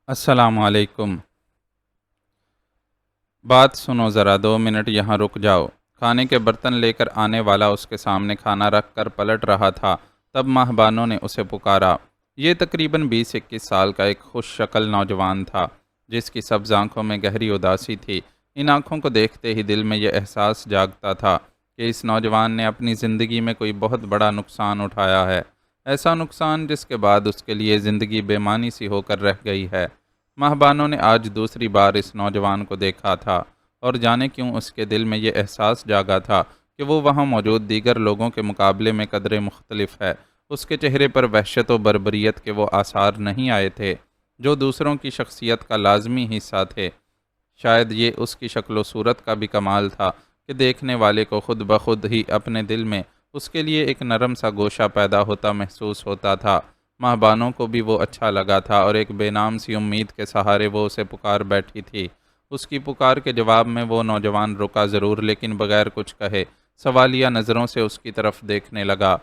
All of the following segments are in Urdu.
السلام علیکم۔ بات سنو ذرا، 2 منٹ یہاں رک جاؤ۔ کھانے کے برتن لے کر آنے والا اس کے سامنے کھانا رکھ کر پلٹ رہا تھا، تب ماہ بانو نے اسے پکارا۔ یہ تقریباً 20-21 سال کا ایک خوش شکل نوجوان تھا، جس کی سبز آنکھوں میں گہری اداسی تھی۔ ان آنکھوں کو دیکھتے ہی دل میں یہ احساس جاگتا تھا کہ اس نوجوان نے اپنی زندگی میں کوئی بہت بڑا نقصان اٹھایا ہے، ایسا نقصان جس کے بعد اس کے لیے زندگی بے معنی سی ہو کر رہ گئی ہے۔ ماہ بانو نے آج دوسری بار اس نوجوان کو دیکھا تھا، اور جانے کیوں اس کے دل میں یہ احساس جاگا تھا کہ وہ وہاں موجود دیگر لوگوں کے مقابلے میں قدرے مختلف ہے۔ اس کے چہرے پر وحشت و بربریت کے وہ آثار نہیں آئے تھے جو دوسروں کی شخصیت کا لازمی حصہ تھے۔ شاید یہ اس کی شکل و صورت کا بھی کمال تھا کہ دیکھنے والے کو خود بخود ہی اپنے دل میں اس کے لیے ایک نرم سا گوشہ پیدا ہوتا محسوس ہوتا تھا۔ ماہ بانو کو بھی وہ اچھا لگا تھا، اور ایک بے نام سی امید کے سہارے وہ اسے پکار بیٹھی تھی۔ اس کی پکار کے جواب میں وہ نوجوان رکا ضرور، لیکن بغیر کچھ کہے سوالیہ نظروں سے اس کی طرف دیکھنے لگا۔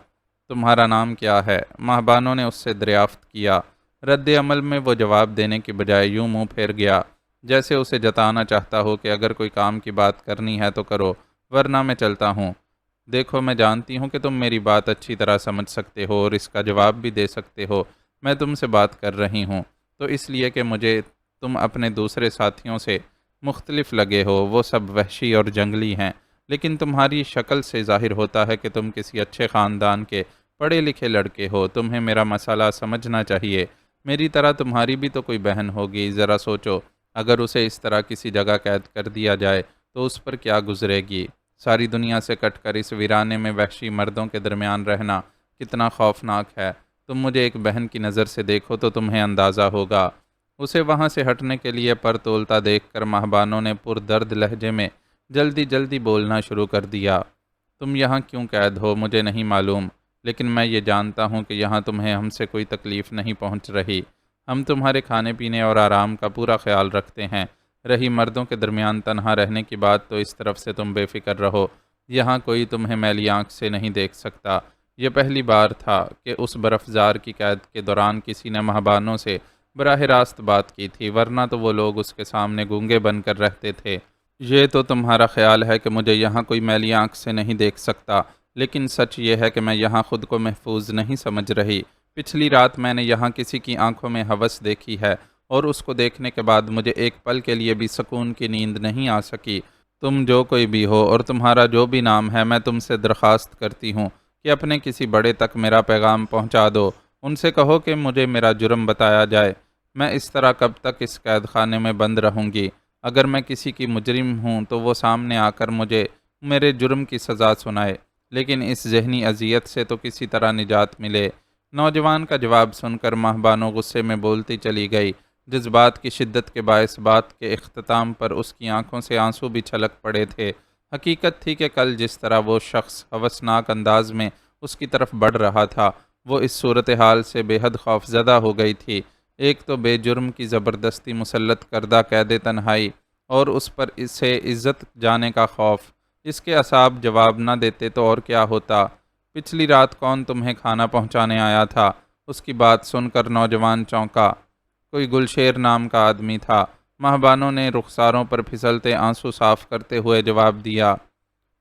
تمہارا نام کیا ہے؟ ماہ بانو نے اس سے دریافت کیا۔ رد عمل میں وہ جواب دینے کی بجائے یوں منہ پھیر گیا جیسے اسے جتانا چاہتا ہو کہ اگر کوئی کام کی بات کرنی ہے تو کرو، ورنہ میں چلتا ہوں۔ دیکھو، میں جانتی ہوں کہ تم میری بات اچھی طرح سمجھ سکتے ہو اور اس کا جواب بھی دے سکتے ہو۔ میں تم سے بات کر رہی ہوں تو اس لیے کہ مجھے تم اپنے دوسرے ساتھیوں سے مختلف لگے ہو۔ وہ سب وحشی اور جنگلی ہیں، لیکن تمہاری شکل سے ظاہر ہوتا ہے کہ تم کسی اچھے خاندان کے پڑھے لکھے لڑکے ہو۔ تمہیں میرا مسئلہ سمجھنا چاہیے۔ میری طرح تمہاری بھی تو کوئی بہن ہوگی۔ ذرا سوچو، اگر اسے اس طرح کسی جگہ قید کر دیا جائے تو اس پر کیا گزرے گی؟ ساری دنیا سے کٹ کر اس ویرانے میں وحشی مردوں کے درمیان رہنا کتنا خوفناک ہے۔ تم مجھے ایک بہن کی نظر سے دیکھو تو تمہیں اندازہ ہوگا۔ اسے وہاں سے ہٹنے کے لیے پر تولتا دیکھ کر ماہ بانو نے پردرد لہجے میں جلدی جلدی بولنا شروع کر دیا۔ تم یہاں کیوں قید ہو مجھے نہیں معلوم، لیکن میں یہ جانتا ہوں کہ یہاں تمہیں ہم سے کوئی تکلیف نہیں پہنچ رہی۔ ہم تمہارے کھانے پینے اور آرام کا پورا خیال رکھتے ہیں۔ رہی مردوں کے درمیان تنہا رہنے کی بات تو اس طرف سے تم بے فکر رہو، یہاں کوئی تمہیں میلی آنکھ سے نہیں دیکھ سکتا۔ یہ پہلی بار تھا کہ اس برفزار کی قید کے دوران کسی نے ماہ بانو سے براہ راست بات کی تھی، ورنہ تو وہ لوگ اس کے سامنے گونگے بن کر رہتے تھے۔ یہ تو تمہارا خیال ہے کہ مجھے یہاں کوئی میلی آنکھ سے نہیں دیکھ سکتا، لیکن سچ یہ ہے کہ میں یہاں خود کو محفوظ نہیں سمجھ رہی۔ پچھلی رات میں نے یہاں کسی کی آنکھوں میں ہوس دیکھی ہے، اور اس کو دیکھنے کے بعد مجھے ایک پل کے لیے بھی سکون کی نیند نہیں آ سکی۔ تم جو کوئی بھی ہو اور تمہارا جو بھی نام ہے، میں تم سے درخواست کرتی ہوں کہ اپنے کسی بڑے تک میرا پیغام پہنچا دو۔ ان سے کہو کہ مجھے میرا جرم بتایا جائے۔ میں اس طرح کب تک اس قید خانے میں بند رہوں گی؟ اگر میں کسی کی مجرم ہوں تو وہ سامنے آ کر مجھے میرے جرم کی سزا سنائے، لیکن اس ذہنی اذیت سے تو کسی طرح نجات ملے۔ نوجوان کا جواب سن کر ماہ بانو غصے میں بولتی چلی گئی۔ جذبات کی شدت کے باعث بات کے اختتام پر اس کی آنکھوں سے آنسو بھی چھلک پڑے تھے۔ حقیقت تھی کہ کل جس طرح وہ شخص ہوسناک انداز میں اس کی طرف بڑھ رہا تھا، وہ اس صورتحال سے بے حد خوف زدہ ہو گئی تھی۔ ایک تو بے جرم کی زبردستی مسلط کردہ قید تنہائی، اور اس پر اسے عزت جانے کا خوف۔ اس کے اعصاب جواب نہ دیتے تو اور کیا ہوتا؟ پچھلی رات کون تمہیں کھانا پہنچانے آیا تھا؟ اس کی بات سن کر نوجوان چونکا۔ کوئی گلشیر نام کا آدمی تھا۔ ماہ بانو نے رخساروں پر پھسلتے آنسو صاف کرتے ہوئے جواب دیا۔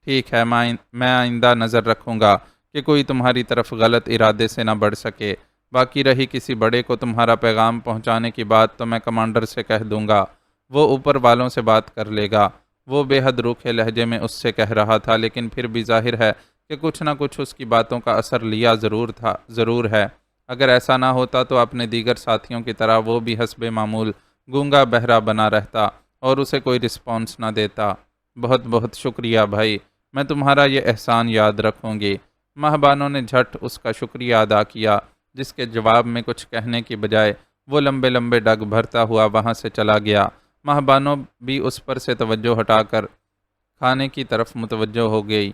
ٹھیک ہے، میں آئندہ نظر رکھوں گا کہ کوئی تمہاری طرف غلط ارادے سے نہ بڑھ سکے۔ باقی رہی کسی بڑے کو تمہارا پیغام پہنچانے کی بات تو میں کمانڈر سے کہہ دوں گا، وہ اوپر والوں سے بات کر لے گا۔ وہ بے حد روکھے لہجے میں اس سے کہہ رہا تھا، لیکن پھر بھی ظاہر ہے کہ کچھ نہ کچھ اس کی باتوں کا اثر لیا ضرور ہے۔ اگر ایسا نہ ہوتا تو اپنے دیگر ساتھیوں کی طرح وہ بھی حسب معمول گونگا بہرا بنا رہتا اور اسے کوئی رسپانس نہ دیتا۔ بہت بہت شکریہ بھائی، میں تمہارا یہ احسان یاد رکھوں گی۔ ماہ بانو نے جھٹ اس کا شکریہ ادا کیا، جس کے جواب میں کچھ کہنے کی بجائے وہ لمبے لمبے ڈگ بھرتا ہوا وہاں سے چلا گیا۔ ماہ بانو بھی اس پر سے توجہ ہٹا کر کھانے کی طرف متوجہ ہو گئی۔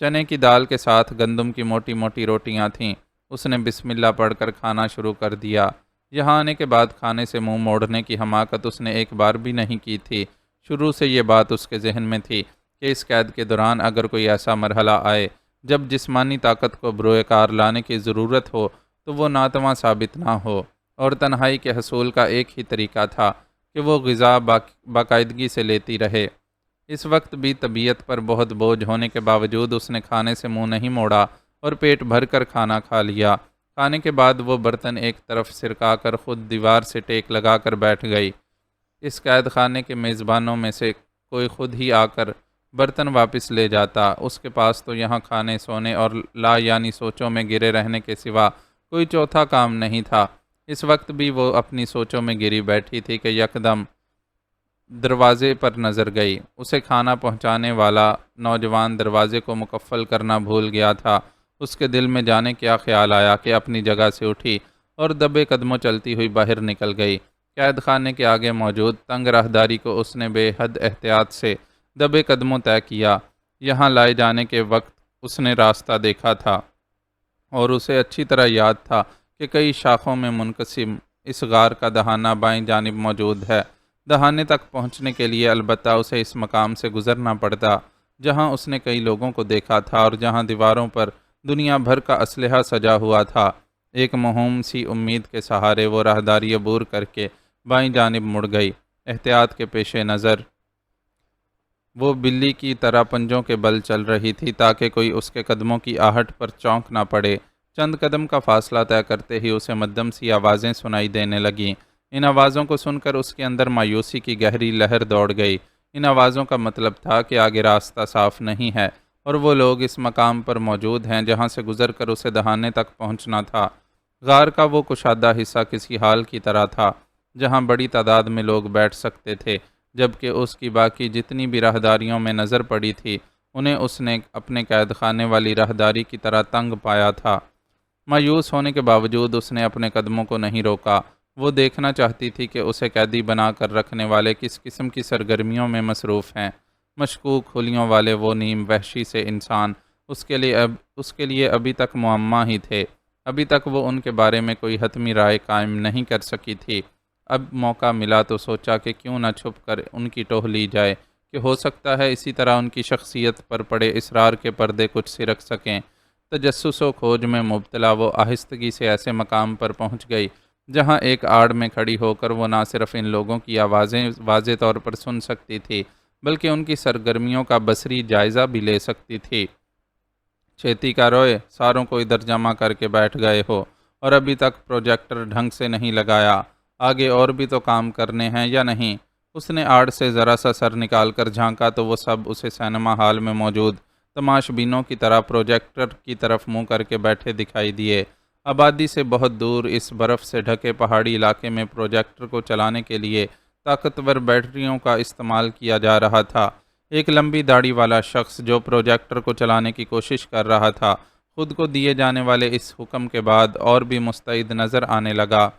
چنے کی دال کے ساتھ گندم کی موٹی موٹی روٹیاں تھیں۔ اس نے بسم اللہ پڑھ کر کھانا شروع کر دیا۔ یہاں آنے کے بعد کھانے سے منہ موڑنے کی حماقت اس نے ایک بار بھی نہیں کی تھی۔ شروع سے یہ بات اس کے ذہن میں تھی کہ اس قید کے دوران اگر کوئی ایسا مرحلہ آئے جب جسمانی طاقت کو بروئے کار لانے کی ضرورت ہو تو وہ ناتواں ثابت نہ ہو، اور تنہائی کے حصول کا ایک ہی طریقہ تھا کہ وہ غذا باقاعدگی سے لیتی رہے۔ اس وقت بھی طبیعت پر بہت بوجھ ہونے کے باوجود اس نے کھانے سے منہ نہیں موڑا اور پیٹ بھر کر کھانا کھا لیا۔ کھانے کے بعد وہ برتن ایک طرف سرکا کر خود دیوار سے ٹیک لگا کر بیٹھ گئی۔ اس قید خانے کے میزبانوں میں سے کوئی خود ہی آ کر برتن واپس لے جاتا۔ اس کے پاس تو یہاں کھانے، سونے اور لا یعنی سوچوں میں گرے رہنے کے سوا کوئی چوتھا کام نہیں تھا۔ اس وقت بھی وہ اپنی سوچوں میں گری بیٹھی تھی کہ یکدم دروازے پر نظر گئی۔ اسے کھانا پہنچانے والا نوجوان دروازے کو مقفل کرنا بھول گیا تھا۔ اس کے دل میں جانے کیا خیال آیا کہ اپنی جگہ سے اٹھی اور دبے قدموں چلتی ہوئی باہر نکل گئی۔ قید خانے کے آگے موجود تنگ راہداری کو اس نے بے حد احتیاط سے دبے قدموں طے کیا۔ یہاں لائے جانے کے وقت اس نے راستہ دیکھا تھا اور اسے اچھی طرح یاد تھا کہ کئی شاخوں میں منقسم اس غار کا دہانہ بائیں جانب موجود ہے۔ دہانے تک پہنچنے کے لیے البتہ اسے اس مقام سے گزرنا پڑتا جہاں اس نے کئی لوگوں کو دیکھا تھا اور جہاں دیواروں پر دنیا بھر کا اسلحہ سجا ہوا تھا۔ ایک موہوم سی امید کے سہارے وہ راہداری عبور کر کے بائیں جانب مڑ گئی۔ احتیاط کے پیش نظر وہ بلی کی طرح پنجوں کے بل چل رہی تھی تاکہ کوئی اس کے قدموں کی آہٹ پر چونک نہ پڑے۔ چند قدم کا فاصلہ طے کرتے ہی اسے مدھم سی آوازیں سنائی دینے لگیں۔ ان آوازوں کو سن کر اس کے اندر مایوسی کی گہری لہر دوڑ گئی۔ ان آوازوں کا مطلب تھا کہ آگے راستہ صاف نہیں ہے اور وہ لوگ اس مقام پر موجود ہیں جہاں سے گزر کر اسے دہانے تک پہنچنا تھا۔ غار کا وہ کشادہ حصہ کسی حال کی طرح تھا جہاں بڑی تعداد میں لوگ بیٹھ سکتے تھے، جبکہ اس کی باقی جتنی بھی راہداریوں میں نظر پڑی تھی انہیں اس نے اپنے قید خانے والی راہداری کی طرح تنگ پایا تھا۔ مایوس ہونے کے باوجود اس نے اپنے قدموں کو نہیں روکا۔ وہ دیکھنا چاہتی تھی کہ اسے قیدی بنا کر رکھنے والے کس قسم کی سرگرمیوں میں مصروف ہیں۔ مشکوک خلیوں والے وہ نیم وحشی سے انسان اس کے لیے ابھی تک معمہ ہی تھے۔ ابھی تک وہ ان کے بارے میں کوئی حتمی رائے قائم نہیں کر سکی تھی۔ اب موقع ملا تو سوچا کہ کیوں نہ چھپ کر ان کی ٹوہ لی جائے کہ ہو سکتا ہے اسی طرح ان کی شخصیت پر پڑے اسرار کے پردے کچھ سرک سکیں۔ تجسس و کھوج میں مبتلا وہ آہستگی سے ایسے مقام پر پہنچ گئی جہاں ایک آڑ میں کھڑی ہو کر وہ نہ صرف ان لوگوں کی آوازیں واضح طور پر سن سکتی تھی بلکہ ان کی سرگرمیوں کا بصری جائزہ بھی لے سکتی تھی۔ چھیتی کا روئے، ساروں کو ادھر جمع کر کے بیٹھ گئے ہو اور ابھی تک پروجیکٹر ڈھنگ سے نہیں لگایا، آگے اور بھی تو کام کرنے ہیں یا نہیں؟ اس نے آڑ سے ذرا سا سر نکال کر جھانکا تو وہ سب اسے سینما ہال میں موجود تماش بینوں کی طرح پروجیکٹر کی طرف منہ کر کے بیٹھے دکھائی دیے۔ آبادی سے بہت دور اس برف سے ڈھکے پہاڑی علاقے میں پروجیکٹر کو چلانے کے لیے طاقتور بیٹریوں کا استعمال کیا جا رہا تھا۔ ایک لمبی داڑھی والا شخص جو پروجیکٹر کو چلانے کی کوشش کر رہا تھا خود کو دیے جانے والے اس حکم کے بعد اور بھی مستعد نظر آنے لگا۔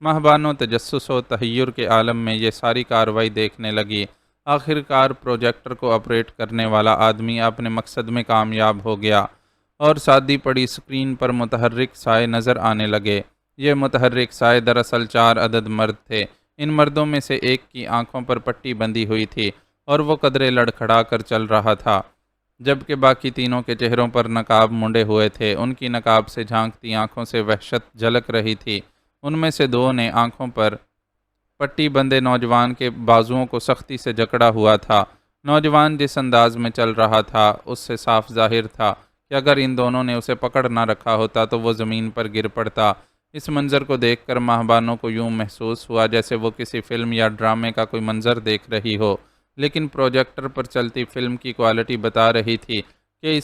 ماہبانوں تجسس و تحیر کے عالم میں یہ ساری کارروائی دیکھنے لگی۔ آخر کار پروجیکٹر کو آپریٹ کرنے والا آدمی اپنے مقصد میں کامیاب ہو گیا اور سادی پڑی سکرین پر متحرک سائے نظر آنے لگے۔ یہ متحرک سائے دراصل 4 عدد مرد تھے۔ ان مردوں میں سے ایک کی آنکھوں پر پٹی بندھی ہوئی تھی اور وہ قدرے لڑکھڑا کر چل رہا تھا، جبکہ باقی تینوں کے چہروں پر نقاب منڈے ہوئے تھے۔ ان کی نقاب سے جھانکتی آنکھوں سے وحشت جھلک رہی تھی۔ ان میں سے 2 نے آنکھوں پر پٹی بندے نوجوان کے بازوؤں کو سختی سے جکڑا ہوا تھا۔ نوجوان جس انداز میں چل رہا تھا اس سے صاف ظاہر تھا کہ اگر ان دونوں نے اسے پکڑ نہ رکھا ہوتا تو وہ زمین پر گر پڑتا۔ اس منظر کو دیکھ کر ماہبانوں کو یوں محسوس ہوا جیسے وہ کسی فلم یا ڈرامے کا کوئی منظر دیکھ رہی ہو، لیکن پروجیکٹر پر چلتی فلم کی کوالٹی بتا رہی تھی کہ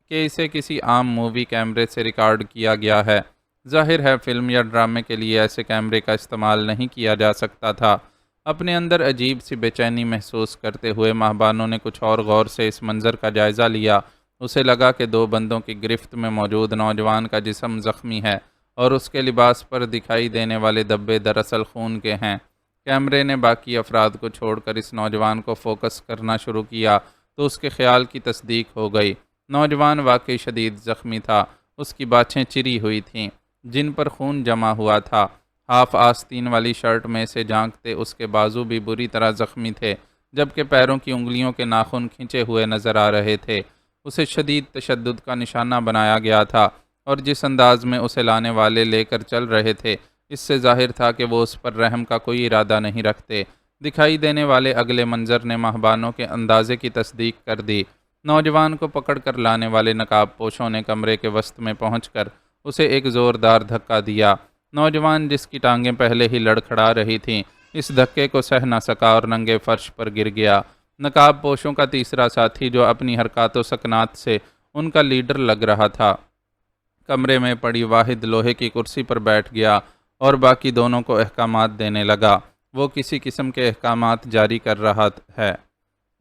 اسے کسی عام مووی کیمرے سے ریکارڈ کیا گیا ہے۔ ظاہر ہے فلم یا ڈرامے کے لیے ایسے کیمرے کا استعمال نہیں کیا جا سکتا تھا۔ اپنے اندر عجیب سی بے چینی محسوس کرتے ہوئے ماہبانوں نے کچھ اور غور سے اس منظر کا جائزہ لیا۔ اسے لگا کہ 2 بندوں کی گرفت میں موجود نوجوان کا جسم زخمی ہے اور اس کے لباس پر دکھائی دینے والے دبے دراصل خون کے ہیں۔ کیمرے نے باقی افراد کو چھوڑ کر اس نوجوان کو فوکس کرنا شروع کیا تو اس کے خیال کی تصدیق ہو گئی۔ نوجوان واقعی شدید زخمی تھا۔ اس کی باچھیں چری ہوئی تھیں جن پر خون جمع ہوا تھا۔ ہاف آستین والی شرٹ میں سے جھانکتے اس کے بازو بھی بری طرح زخمی تھے، جبکہ پیروں کی انگلیوں کے ناخن کھنچے ہوئے نظر آ رہے تھے۔ اسے شدید تشدد کا نشانہ بنایا گیا تھا اور جس انداز میں اسے لانے والے لے کر چل رہے تھے اس سے ظاہر تھا کہ وہ اس پر رحم کا کوئی ارادہ نہیں رکھتے۔ دکھائی دینے والے اگلے منظر نے ماہبانوں کے اندازے کی تصدیق کر دی۔ نوجوان کو پکڑ کر لانے والے نقاب پوشوں نے کمرے کے وسط میں پہنچ کر اسے ایک زوردار دھکا دیا۔ نوجوان، جس کی ٹانگیں پہلے ہی لڑکھڑا رہی تھیں، اس دھکے کو سہ نہ سکا اور ننگے فرش پر گر گیا۔ نقاب پوشوں کا تیسرا ساتھی، جو اپنی حرکات و سکنات سے ان کا لیڈر لگ رہا تھا، کمرے میں پڑی واحد لوہے کی کرسی پر بیٹھ گیا اور باقی دونوں کو احکامات دینے لگا۔ وہ کسی قسم کے احکامات جاری کر رہا ہے۔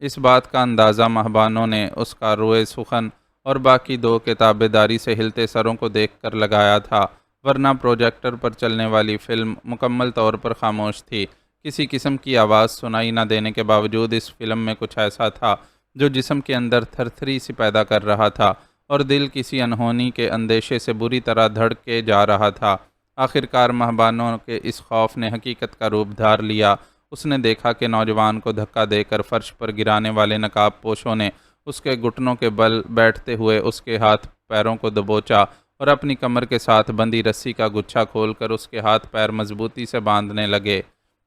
اس بات کا اندازہ ماہبانوں نے اس کا روئے سخن اور باقی دو کے تابع داری سے ہلتے سروں کو دیکھ کر لگایا تھا، ورنہ پروجیکٹر پر چلنے والی فلم مکمل طور پر خاموش تھی۔ کسی قسم کی آواز سنائی نہ دینے کے باوجود اس فلم میں کچھ ایسا تھا جو جسم کے اندر تھر تھری سی پیدا کر رہا تھا اور دل کسی انہونی کے اندیشے سے بری طرح دھڑکے جا رہا تھا۔ آخرکار ماہبانوں کے اس خوف نے حقیقت کا روپ دھار لیا۔ اس نے دیکھا کہ نوجوان کو دھکا دے کر فرش پر گرانے والے نقاب پوشوں نے اس کے گھٹنوں کے بل بیٹھتے ہوئے اس کے ہاتھ پیروں کو دبوچا اور اپنی کمر کے ساتھ بندھی رسی کا گچھا کھول کر اس کے ہاتھ پیر مضبوطی سے باندھنے لگے۔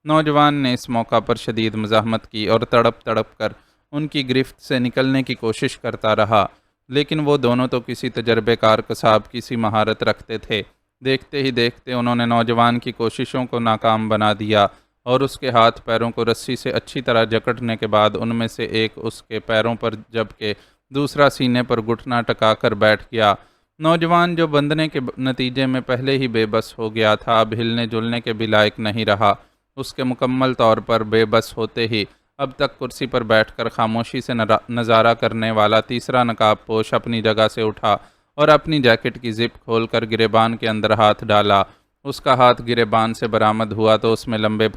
نوجوان نے اس موقع پر شدید مزاحمت کی اور تڑپ تڑپ کر ان کی گرفت سے نکلنے کی کوشش کرتا رہا، لیکن وہ دونوں تو کسی تجربے کار قصاب کی سی مہارت رکھتے تھے۔ دیکھتے ہی دیکھتے انہوں نے نوجوان کی کوششوں کو ناکام بنا دیا اور اس کے ہاتھ پیروں کو رسی سے اچھی طرح جکڑنے کے بعد ان میں سے ایک اس کے پیروں پر جبکہ دوسرا سینے پر گھٹنا ٹکا کر بیٹھ گیا۔ نوجوان، جو بندھنے کے نتیجے میں پہلے ہی بے بس ہو گیا تھا، اب ہلنے جلنے کے بھی لائق نہیں رہا۔ اس کے مکمل طور پر بے بس ہوتے ہی اب تک کرسی پر بیٹھ کر خاموشی سے نظارہ کرنے والا تیسرا نقاب پوش اپنی جگہ سے اٹھا اور اپنی جیکٹ کی زپ کھول کر گریبان کے اندر ہاتھ ڈالا۔ اس کا ہاتھ گریبان سے برآمد ہوا تو اس میں لمبے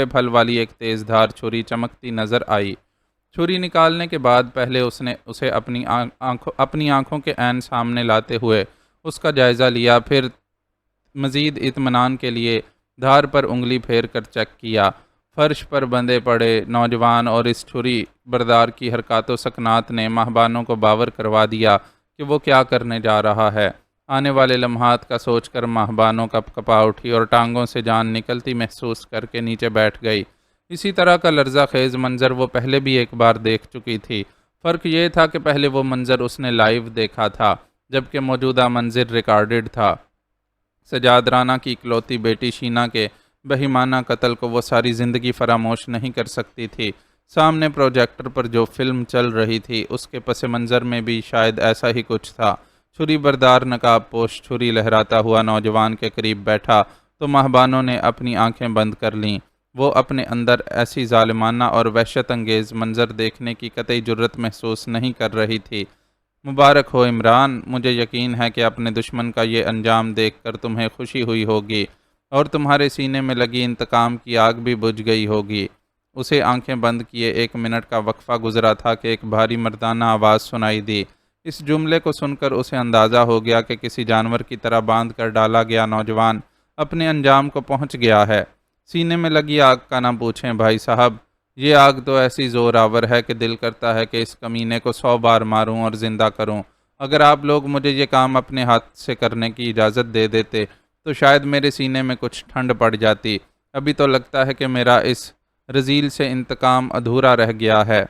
پھل والی ایک تیز دھار چھری چمکتی نظر آئی۔ چھری نکالنے کے بعد پہلے اس نے اسے اپنی آنکھوں کے عین سامنے لاتے ہوئے اس کا جائزہ لیا، پھر مزید اطمینان کے لیے دھار پر انگلی پھیر کر چیک کیا۔ فرش پر بندھے پڑے نوجوان اور اس چھری بردار کی حرکات و سکنات نے ماہبانوں کو باور کروا دیا کہ وہ کیا کرنے جا رہا ہے۔ آنے والے لمحات کا سوچ کر ماہبانوں کپ کپا اٹھی اور ٹانگوں سے جان نکلتی محسوس کر کے نیچے بیٹھ گئی۔ اسی طرح کا لرزہ خیز منظر وہ پہلے بھی ایک بار دیکھ چکی تھی۔ فرق یہ تھا کہ پہلے وہ منظر اس نے لائیو دیکھا تھا، جبکہ موجودہ منظر ریکارڈڈ تھا۔ سجاد رانا کی اکلوتی بیٹی شینا کے بہیمانہ قتل کو وہ ساری زندگی فراموش نہیں کر سکتی تھی۔ سامنے پروجیکٹر پر جو فلم چل رہی تھی اس کے پس منظر میں بھی شاید ایسا ہی کچھ تھا۔ چھری بردار نقاب پوش چھری لہراتا ہوا نوجوان کے قریب بیٹھا تو ماہبانوں نے اپنی آنکھیں بند کر لیں۔ وہ اپنے اندر ایسی ظالمانہ اور وحشت انگیز منظر دیکھنے کی قطعی جرت محسوس نہیں کر رہی تھی۔ مبارک ہو عمران، مجھے یقین ہے کہ اپنے دشمن کا یہ انجام دیکھ کر تمہیں خوشی ہوئی ہوگی اور تمہارے سینے میں لگی انتقام کی آگ بھی بجھ گئی ہوگی۔ اسے آنکھیں بند کیے 1 منٹ کا وقفہ گزرا تھا کہ ایک بھاری مردانہ آواز سنائی دی۔ اس جملے کو سن کر اسے اندازہ ہو گیا کہ کسی جانور کی طرح باندھ کر ڈالا گیا نوجوان اپنے انجام کو پہنچ گیا ہے۔ سینے میں لگی آگ کا نہ پوچھیں بھائی صاحب، یہ آگ تو ایسی زور آور ہے کہ دل کرتا ہے کہ اس کمینے کو 100 بار ماروں اور زندہ کروں۔ اگر آپ لوگ مجھے یہ کام اپنے ہاتھ سے کرنے کی اجازت دے دیتے تو شاید میرے سینے میں کچھ ٹھنڈ پڑ جاتی۔ ابھی تو لگتا ہے کہ میرا اس رذیل سے انتقام ادھورا رہ گیا ہے۔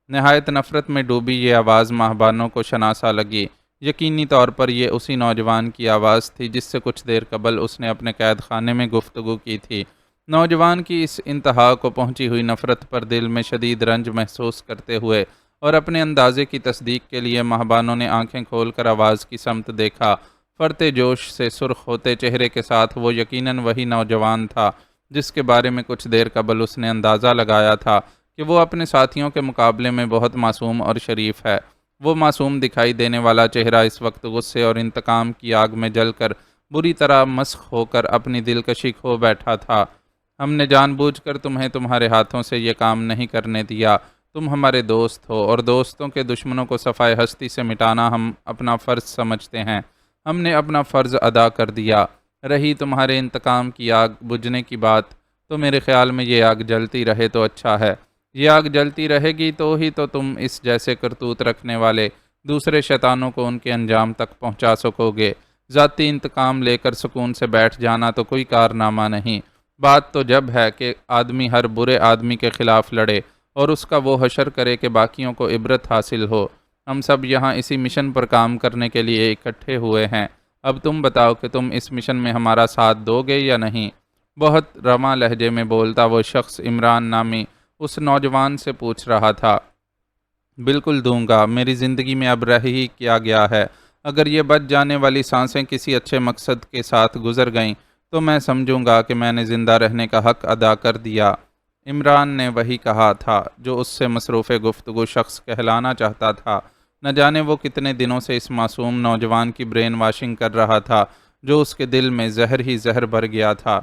نہایت نفرت میں ڈوبی یہ آواز ماہبانوں کو شناسا لگی۔ یقینی طور پر یہ اسی نوجوان کی آواز تھی جس سے کچھ دیر قبل اس نے اپنے قید خانے میں گفتگو کی تھی۔ نوجوان کی اس انتہا کو پہنچی ہوئی نفرت پر دل میں شدید رنج محسوس کرتے ہوئے اور اپنے اندازے کی تصدیق کے لیے ماہبانوں نے آنکھیں کھول کر آواز کی سمت دیکھا۔ فرتے جوش سے سرخ ہوتے چہرے کے ساتھ وہ یقیناً وہی نوجوان تھا جس کے بارے میں کچھ دیر قبل اس نے اندازہ لگایا تھا کہ وہ اپنے ساتھیوں کے مقابلے میں بہت معصوم اور شریف ہے۔ وہ معصوم دکھائی دینے والا چہرہ اس وقت غصے اور انتقام کی آگ میں جل کر بری طرح مسخ ہو کر اپنی دلکشی کھو بیٹھا تھا۔ ہم نے جان بوجھ کر تمہیں تمہارے ہاتھوں سے یہ کام نہیں کرنے دیا۔ تم ہمارے دوست ہو اور دوستوں کے دشمنوں کو صفائے ہستی سے مٹانا ہم اپنا فرض سمجھتے ہیں۔ ہم نے اپنا فرض ادا کر دیا۔ رہی تمہارے انتقام کی آگ بجھنے کی بات، تو میرے خیال میں یہ آگ جلتی رہے تو اچھا ہے۔ یہ آگ جلتی رہے گی تو ہی تو تم اس جیسے کرتوت رکھنے والے دوسرے شیطانوں کو ان کے انجام تک پہنچا سکو گے۔ ذاتی انتقام لے کر سکون سے بیٹھ جانا تو کوئی کارنامہ نہیں۔ بات تو جب ہے کہ آدمی ہر برے آدمی کے خلاف لڑے اور اس کا وہ حشر کرے کہ باقیوں کو عبرت حاصل ہو۔ ہم سب یہاں اسی مشن پر کام کرنے کے لیے اکٹھے ہوئے ہیں۔ اب تم بتاؤ کہ تم اس مشن میں ہمارا ساتھ دو گے یا نہیں؟ بہت رواں لہجے میں بولتا وہ شخص عمران نامی اس نوجوان سے پوچھ رہا تھا۔ بالکل دوں گا، میری زندگی میں اب رہ ہی کیا گیا ہے۔ اگر یہ بچ جانے والی سانسیں کسی اچھے مقصد کے ساتھ گزر گئیں تو میں سمجھوں گا کہ میں نے زندہ رہنے کا حق ادا کر دیا۔ عمران نے وہی کہا تھا جو اس سے مصروف گفتگو شخص کہلانا چاہتا تھا۔ نہ جانے وہ کتنے دنوں سے اس معصوم نوجوان کی برین واشنگ کر رہا تھا جو اس کے دل میں زہر ہی زہر بھر گیا تھا۔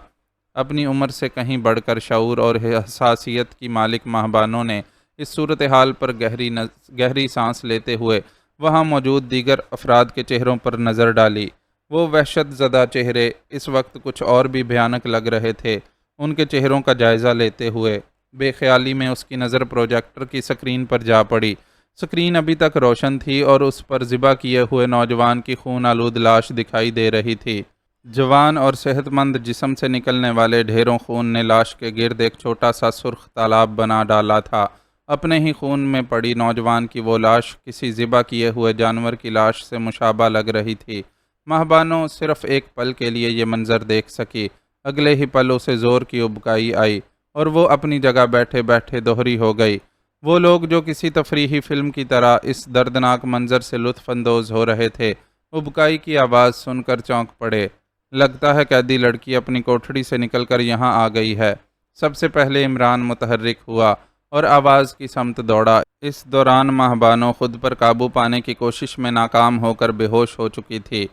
اپنی عمر سے کہیں بڑھ کر شعور اور حساسیت کی مالک ماہبانوں نے اس صورتحال پر گہری سانس لیتے ہوئے وہاں موجود دیگر افراد کے چہروں پر نظر ڈالی۔ وہ وحشت زدہ چہرے اس وقت کچھ اور بھی بھیانک لگ رہے تھے۔ ان کے چہروں کا جائزہ لیتے ہوئے بے خیالی میں اس کی نظر پروجیکٹر کی سکرین پر جا پڑی۔ سکرین ابھی تک روشن تھی اور اس پر ذبح کیے ہوئے نوجوان کی خون آلود لاش دکھائی دے رہی تھی۔ جوان اور صحت مند جسم سے نکلنے والے ڈھیروں خون نے لاش کے گرد ایک چھوٹا سا سرخ تالاب بنا ڈالا تھا۔ اپنے ہی خون میں پڑی نوجوان کی وہ لاش کسی ذبح کیے ہوئے جانور کی لاش سے مشابہ لگ رہی تھی۔ ماہبانوں صرف ایک پل کے لیے یہ منظر دیکھ سکی۔ اگلے ہی پل اسے زور کی ابکائی آئی اور وہ اپنی جگہ بیٹھے بیٹھے دوہری ہو گئی۔ وہ لوگ جو کسی تفریحی فلم کی طرح اس دردناک منظر سے لطف اندوز ہو رہے تھے، ابکائی کی آواز سن کر چونک پڑے۔ لگتا ہے قیدی لڑکی اپنی کوٹھڑی سے نکل کر یہاں آ گئی ہے۔ سب سے پہلے عمران متحرک ہوا اور آواز کی سمت دوڑا۔ اس دوران ماہبانوں خود پر قابو پانے کی کوشش میں ناکام ہو کر بے ہوش ہو چکی تھی۔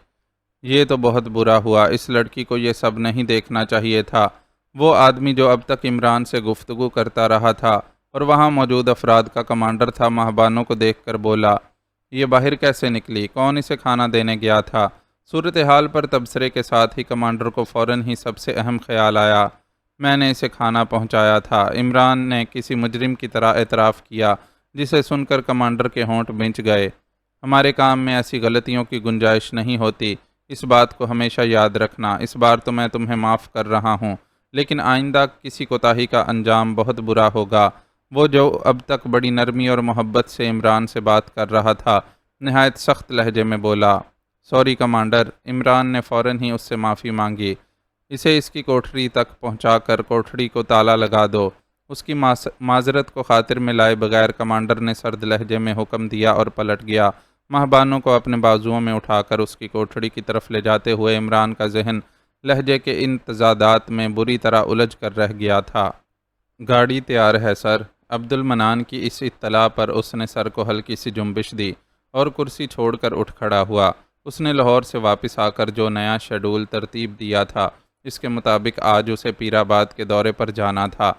یہ تو بہت برا ہوا، اس لڑکی کو یہ سب نہیں دیکھنا چاہیے تھا۔ وہ آدمی جو اب تک عمران سے گفتگو کرتا رہا تھا اور وہاں موجود افراد کا کمانڈر تھا، ماہبانوں کو دیکھ کر بولا، یہ باہر کیسے نکلی؟ کون اسے کھانا دینے گیا تھا؟ صورتحال پر تبصرے کے ساتھ ہی کمانڈر کو فوراً ہی سب سے اہم خیال آیا، میں نے اسے کھانا پہنچایا تھا۔ عمران نے کسی مجرم کی طرح اعتراف کیا، جسے سن کر کمانڈر کے ہونٹ بھنچ گئے۔ ہمارے کام میں ایسی غلطیوں کی گنجائش نہیں ہوتی، اس بات کو ہمیشہ یاد رکھنا۔ اس بار تو میں تمہیں معاف کر رہا ہوں، لیکن آئندہ کسی کوتاہی کا انجام بہت برا ہوگا۔ وہ جو اب تک بڑی نرمی اور محبت سے عمران سے بات کر رہا تھا، نہایت سخت لہجے میں بولا، سوری کمانڈر۔ عمران نے فوراً ہی اس سے معافی مانگی۔ اسے اس کی کوٹھڑی تک پہنچا کر کوٹھڑی کو تالا لگا دو۔ اس کی معذرت کو خاطر میں لائے بغیر کمانڈر نے سرد لہجے میں حکم دیا اور پلٹ گیا۔ ماہبانوں کو اپنے بازوؤں میں اٹھا کر اس کی کوٹھڑی کی طرف لے جاتے ہوئے عمران کا ذہن لہجے کے ان تضادات میں بری طرح الجھ کر رہ گیا تھا۔ گاڑی تیار ہے سر۔ عبد المنان کی اس اطلاع پر اس نے سر کو ہلکی سی جنبش دی اور کرسی چھوڑ کر اٹھ کھڑا ہوا۔ اس نے لاہور سے واپس آ کر جو نیا شیڈول ترتیب دیا تھا، اس کے مطابق آج اسے پیر آباد کے دورے پر جانا تھا۔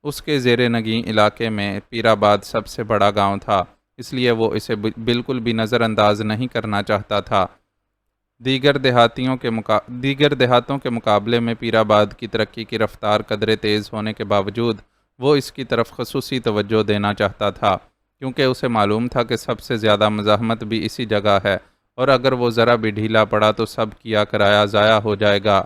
اس کے زیر نگیں علاقے میں پیر آباد سب سے بڑا گاؤں تھا، اس لیے وہ اسے بالکل بھی نظر انداز نہیں کرنا چاہتا تھا۔ دیگر دیہاتوں کے مقابلے میں پیر آباد کی ترقی کی رفتار قدرے تیز ہونے کے باوجود وہ اس کی طرف خصوصی توجہ دینا چاہتا تھا، کیونکہ اسے معلوم تھا کہ سب سے زیادہ مزاحمت بھی اسی جگہ ہے، اور اگر وہ ذرا بھی ڈھیلا پڑا تو سب کیا کرایہ ضائع ہو جائے گا۔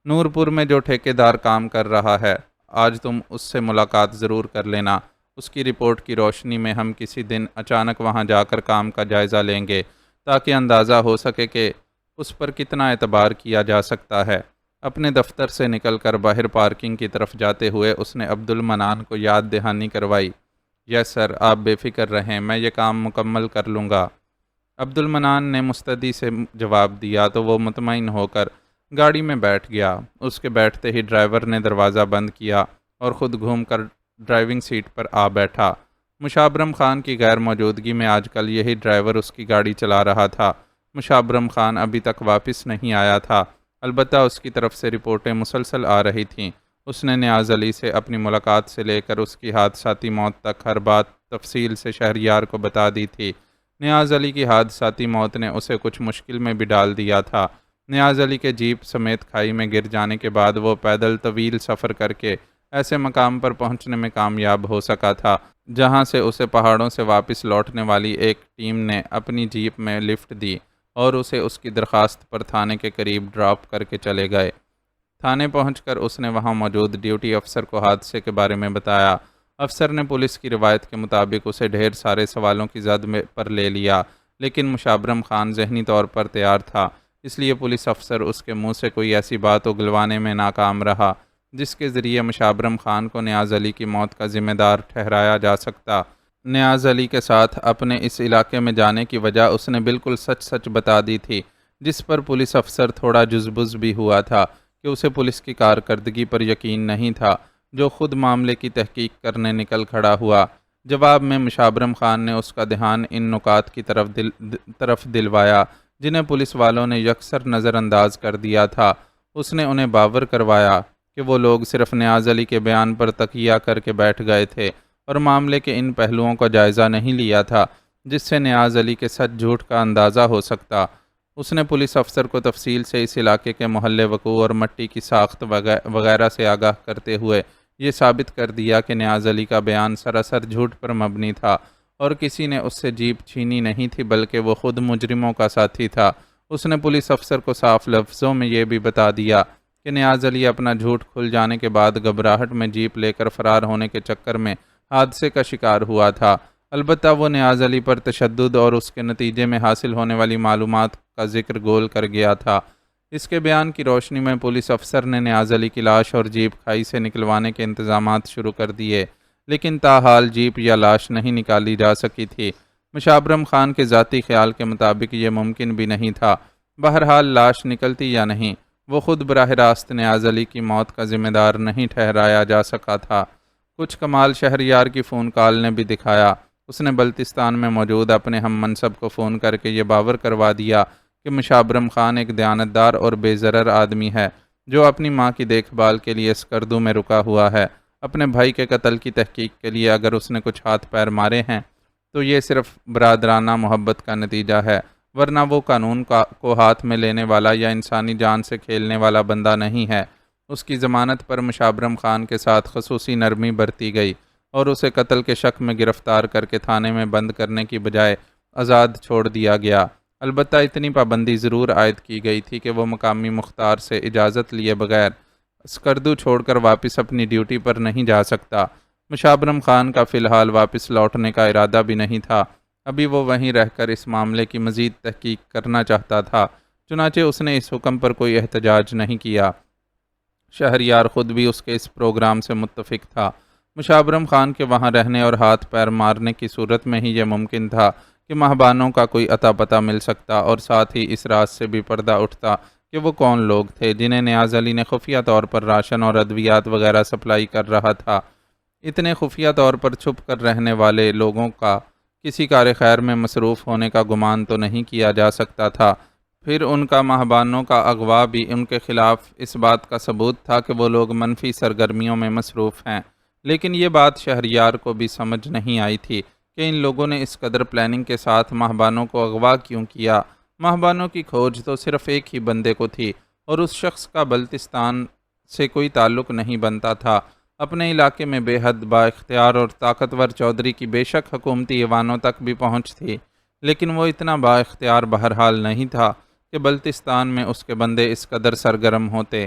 نورپور میں جو ٹھیکیدار کام کر رہا ہے، آج تم اس سے ملاقات ضرور کر لینا۔ اس کی رپورٹ کی روشنی میں ہم کسی دن اچانک وہاں جا کر کام کا جائزہ لیں گے، تاکہ اندازہ ہو سکے کہ اس پر کتنا اعتبار کیا جا سکتا ہے۔ اپنے دفتر سے نکل کر باہر پارکنگ کی طرف جاتے ہوئے اس نے عبد المنان کو یاد دہانی کروائی، یس سر، آپ بے فکر رہیں، میں یہ کام مکمل کر لوں گا۔ عبد المنان نے مستعدی سے جواب دیا تو وہ مطمئن ہو کر گاڑی میں بیٹھ گیا۔ اس کے بیٹھتے ہی ڈرائیور نے دروازہ بند کیا اور خود گھوم کر ڈرائیونگ سیٹ پر آ بیٹھا۔ مشابرم خان کی غیر موجودگی میں آج کل یہی ڈرائیور اس کی گاڑی چلا رہا تھا۔ مشابرم خان ابھی تک واپس نہیں آیا تھا، البتہ اس کی طرف سے رپورٹیں مسلسل آ رہی تھیں۔ اس نے نیاز علی سے اپنی ملاقات سے لے کر اس کی حادثاتی موت تک ہر بات تفصیل سے شہریار کو بتا دی تھی۔ نیاز علی کی حادثاتی موت نے اسے کچھ مشکل میں بھی ڈال دیا تھا۔ نیاز علی کے جیپ سمیت کھائی میں گر جانے کے بعد وہ پیدل طویل سفر کر کے ایسے مقام پر پہنچنے میں کامیاب ہو سکا تھا جہاں سے اسے پہاڑوں سے واپس لوٹنے والی ایک ٹیم نے اپنی جیپ میں لفٹ دی۔ اور اسے اس کی درخواست پر تھانے کے قریب ڈراپ کر کے چلے گئے۔ تھانے پہنچ کر اس نے وہاں موجود ڈیوٹی افسر کو حادثے کے بارے میں بتایا۔ افسر نے پولیس کی روایت کے مطابق اسے ڈھیر سارے سوالوں کی زد میں پر لے لیا، لیکن مشابرم خان ذہنی طور پر تیار تھا، اس لیے پولیس افسر اس کے منہ سے کوئی ایسی بات اگلوانے میں ناکام رہا جس کے ذریعے مشابرم خان کو نیاز علی کی موت کا ذمہ دار ٹھہرایا جا سکتا۔ نیاز علی کے ساتھ اپنے اس علاقے میں جانے کی وجہ اس نے بالکل سچ سچ بتا دی تھی، جس پر پولیس افسر تھوڑا جزبز بھی ہوا تھا کہ اسے پولیس کی کارکردگی پر یقین نہیں تھا، جو خود معاملے کی تحقیق کرنے نکل کھڑا ہوا۔ جواب میں مشابرم خان نے اس کا دھیان ان نکات کی طرف دلوایا جنہیں پولیس والوں نے یکسر نظر انداز کر دیا تھا۔ اس نے انہیں باور کروایا کہ وہ لوگ صرف نیاز علی کے بیان پر تکیہ کر کے بیٹھ گئے تھے اور معاملے کے ان پہلوؤں کا جائزہ نہیں لیا تھا جس سے نیاز علی کے سچ جھوٹ کا اندازہ ہو سکتا۔ اس نے پولیس افسر کو تفصیل سے اس علاقے کے محل وقوع اور مٹی کی ساخت وغیرہ سے آگاہ کرتے ہوئے یہ ثابت کر دیا کہ نیاز علی کا بیان سراسر جھوٹ پر مبنی تھا اور کسی نے اس سے جیپ چھینی نہیں تھی، بلکہ وہ خود مجرموں کا ساتھی تھا۔ اس نے پولیس افسر کو صاف لفظوں میں یہ بھی بتا دیا کہ نیاز علی اپنا جھوٹ کھل جانے کے بعد گھبراہٹ میں جیپ لے کر فرار ہونے کے چکر میں حادثے کا شکار ہوا تھا۔ البتہ وہ نیاز علی پر تشدد اور اس کے نتیجے میں حاصل ہونے والی معلومات کا ذکر گول کر گیا تھا۔ اس کے بیان کی روشنی میں پولیس افسر نے نیاز علی کی لاش اور جیپ کھائی سے نکلوانے کے انتظامات شروع کر دیے، لیکن تاحال جیپ یا لاش نہیں نکالی جا سکی تھی۔ مشابرم خان کے ذاتی خیال کے مطابق یہ ممکن بھی نہیں تھا۔ بہرحال لاش نکلتی یا نہیں، وہ خود براہ راست نیاز علی کی موت کا ذمہ دار نہیں ٹھہرایا جا سکا تھا۔ کچھ کمال شہریار کی فون کال نے بھی دکھایا۔ اس نے بلتستان میں موجود اپنے ہم منصب کو فون کر کے یہ باور کروا دیا کہ مشابرم خان ایک دیانتدار اور بے ضرر آدمی ہے جو اپنی ماں کی دیکھ بھال کے لیے اسکردو میں رکا ہوا ہے۔ اپنے بھائی کے قتل کی تحقیق کے لیے اگر اس نے کچھ ہاتھ پیر مارے ہیں تو یہ صرف برادرانہ محبت کا نتیجہ ہے، ورنہ وہ قانون کو ہاتھ میں لینے والا یا انسانی جان سے کھیلنے والا بندہ نہیں ہے۔ اس کی ضمانت پر مشابرم خان کے ساتھ خصوصی نرمی برتی گئی اور اسے قتل کے شک میں گرفتار کر کے تھانے میں بند کرنے کی بجائے آزاد چھوڑ دیا گیا۔ البتہ اتنی پابندی ضرور عائد کی گئی تھی کہ وہ مقامی مختار سے اجازت لیے بغیر اسکردو چھوڑ کر واپس اپنی ڈیوٹی پر نہیں جا سکتا۔ مشابرم خان کا فی الحال واپس لوٹنے کا ارادہ بھی نہیں تھا، ابھی وہ وہیں رہ کر اس معاملے کی مزید تحقیق کرنا چاہتا تھا، چنانچہ اس نے اس حکم پر کوئی احتجاج نہیں کیا۔ شہریار خود بھی اس کے اس پروگرام سے متفق تھا۔ مشابرم خان کے وہاں رہنے اور ہاتھ پیر مارنے کی صورت میں ہی یہ ممکن تھا کہ ماہبانوں کا کوئی اتا پتہ مل سکتا اور ساتھ ہی اس راز سے بھی پردہ اٹھتا کہ وہ کون لوگ تھے جنہیں نیاز علی نے خفیہ طور پر راشن اور ادویات وغیرہ سپلائی کر رہا تھا۔ اتنے خفیہ طور پر چھپ کر رہنے والے لوگوں کا کسی کار خیر میں مصروف ہونے کا گمان تو نہیں کیا جا سکتا تھا، پھر ان کا ماہبانوں کا اغوا بھی ان کے خلاف اس بات کا ثبوت تھا کہ وہ لوگ منفی سرگرمیوں میں مصروف ہیں۔ لیکن یہ بات شہریار کو بھی سمجھ نہیں آئی تھی کہ ان لوگوں نے اس قدر پلاننگ کے ساتھ ماہبانوں کو اغوا کیوں کیا۔ ماہبانوں کی کھوج تو صرف ایک ہی بندے کو تھی اور اس شخص کا بلتستان سے کوئی تعلق نہیں بنتا تھا۔ اپنے علاقے میں بے حد با اختیار اور طاقتور چودھری کی بے شک حکومتی ایوانوں تک بھی پہنچ تھی، لیکن وہ اتنا با اختیار بہرحال نہیں تھا کہ بلتستان میں اس کے بندے اس قدر سرگرم ہوتے۔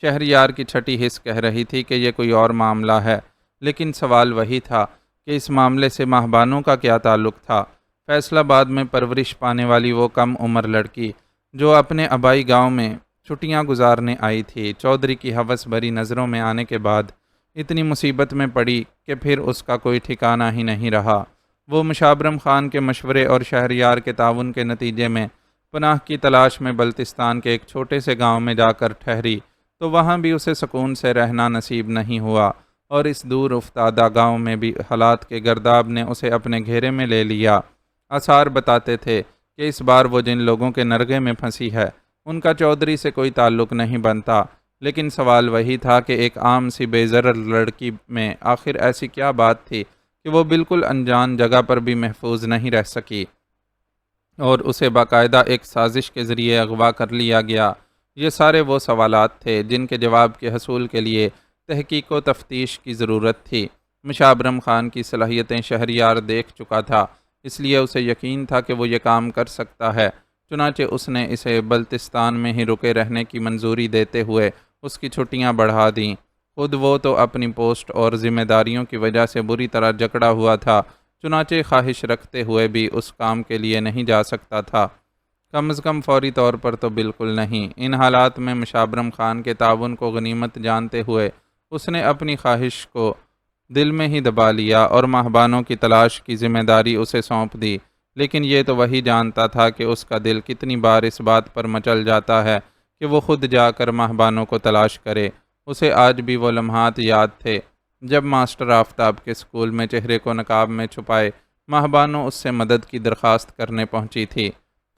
شہریار کی چھٹی حس کہہ رہی تھی کہ یہ کوئی اور معاملہ ہے، لیکن سوال وہی تھا کہ اس معاملے سے ماہبانوں کا کیا تعلق تھا۔ فیصل آباد میں پرورش پانے والی وہ کم عمر لڑکی جو اپنے آبائی گاؤں میں چھٹیاں گزارنے آئی تھی، چودھری کی ہوس بھری نظروں میں آنے کے بعد اتنی مصیبت میں پڑی کہ پھر اس کا کوئی ٹھکانہ ہی نہیں رہا۔ وہ مشابرم خان کے مشورے اور شہریار کے تعاون کے نتیجے میں پناہ کی تلاش میں بلتستان کے ایک چھوٹے سے گاؤں میں جا کر ٹھہری، تو وہاں بھی اسے سکون سے رہنا نصیب نہیں ہوا اور اس دور افتادہ گاؤں میں بھی حالات کے گرداب نے اسے اپنے گھیرے میں لے لیا۔ آثار بتاتے تھے کہ اس بار وہ جن لوگوں کے نرغے میں پھنسی ہے ان کا چودھری سے کوئی تعلق نہیں بنتا، لیکن سوال وہی تھا کہ ایک عام سی بے ضرر لڑکی میں آخر ایسی کیا بات تھی کہ وہ بالکل انجان جگہ پر بھی محفوظ نہیں رہ سکی اور اسے باقاعدہ ایک سازش کے ذریعے اغوا کر لیا گیا۔ یہ سارے وہ سوالات تھے جن کے جواب کے حصول کے لیے تحقیق و تفتیش کی ضرورت تھی۔ مشابرم خان کی صلاحیتیں شہریار دیکھ چکا تھا، اس لیے اسے یقین تھا کہ وہ یہ کام کر سکتا ہے۔ چنانچہ اس نے اسے بلتستان میں ہی رکے رہنے کی منظوری دیتے ہوئے اس کی چھٹیاں بڑھا دیں۔ خود وہ تو اپنی پوسٹ اور ذمہ داریوں کی وجہ سے بری طرح جکڑا ہوا تھا، چنانچہ خواہش رکھتے ہوئے بھی اس کام کے لیے نہیں جا سکتا تھا، کم از کم فوری طور پر تو بالکل نہیں۔ ان حالات میں مشابرم خان کے تعاون کو غنیمت جانتے ہوئے اس نے اپنی خواہش کو دل میں ہی دبا لیا اور ماہبانوں کی تلاش کی ذمہ داری اسے سونپ دی، لیکن یہ تو وہی جانتا تھا کہ اس کا دل کتنی بار اس بات پر مچل جاتا ہے کہ وہ خود جا کر ماہبانوں کو تلاش کرے۔ اسے آج بھی وہ لمحات یاد تھے جب ماسٹر آفتاب کے اسکول میں چہرے کو نقاب میں چھپائے ماہبانوں اس سے مدد کی درخواست کرنے پہنچی تھی۔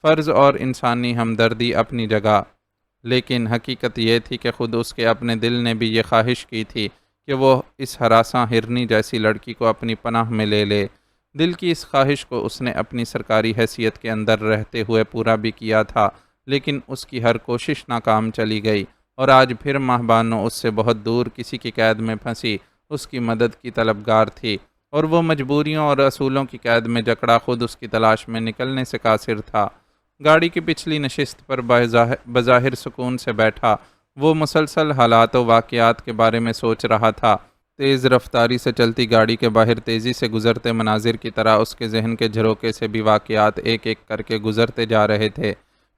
فرض اور انسانی ہمدردی اپنی جگہ، لیکن حقیقت یہ تھی کہ خود اس کے اپنے دل نے بھی یہ خواہش کی تھی کہ وہ اس ہراساں ہرنی جیسی لڑکی کو اپنی پناہ میں لے لے۔ دل کی اس خواہش کو اس نے اپنی سرکاری حیثیت کے اندر رہتے ہوئے پورا بھی کیا تھا، لیکن اس کی ہر کوشش ناکام چلی گئی، اور آج پھر ماہبانوں اس سے بہت دور کسی کی قید میں پھنسی اس کی مدد کی طلبگار تھی، اور وہ مجبوریوں اور اصولوں کی قید میں جکڑا خود اس کی تلاش میں نکلنے سے قاصر تھا۔ گاڑی کی پچھلی نشست پر بظاہر سکون سے بیٹھا وہ مسلسل حالات و واقعات کے بارے میں سوچ رہا تھا۔ تیز رفتاری سے چلتی گاڑی کے باہر تیزی سے گزرتے مناظر کی طرح اس کے ذہن کے جھروکے سے بھی واقعات ایک ایک کر کے گزرتے جا رہے تھے۔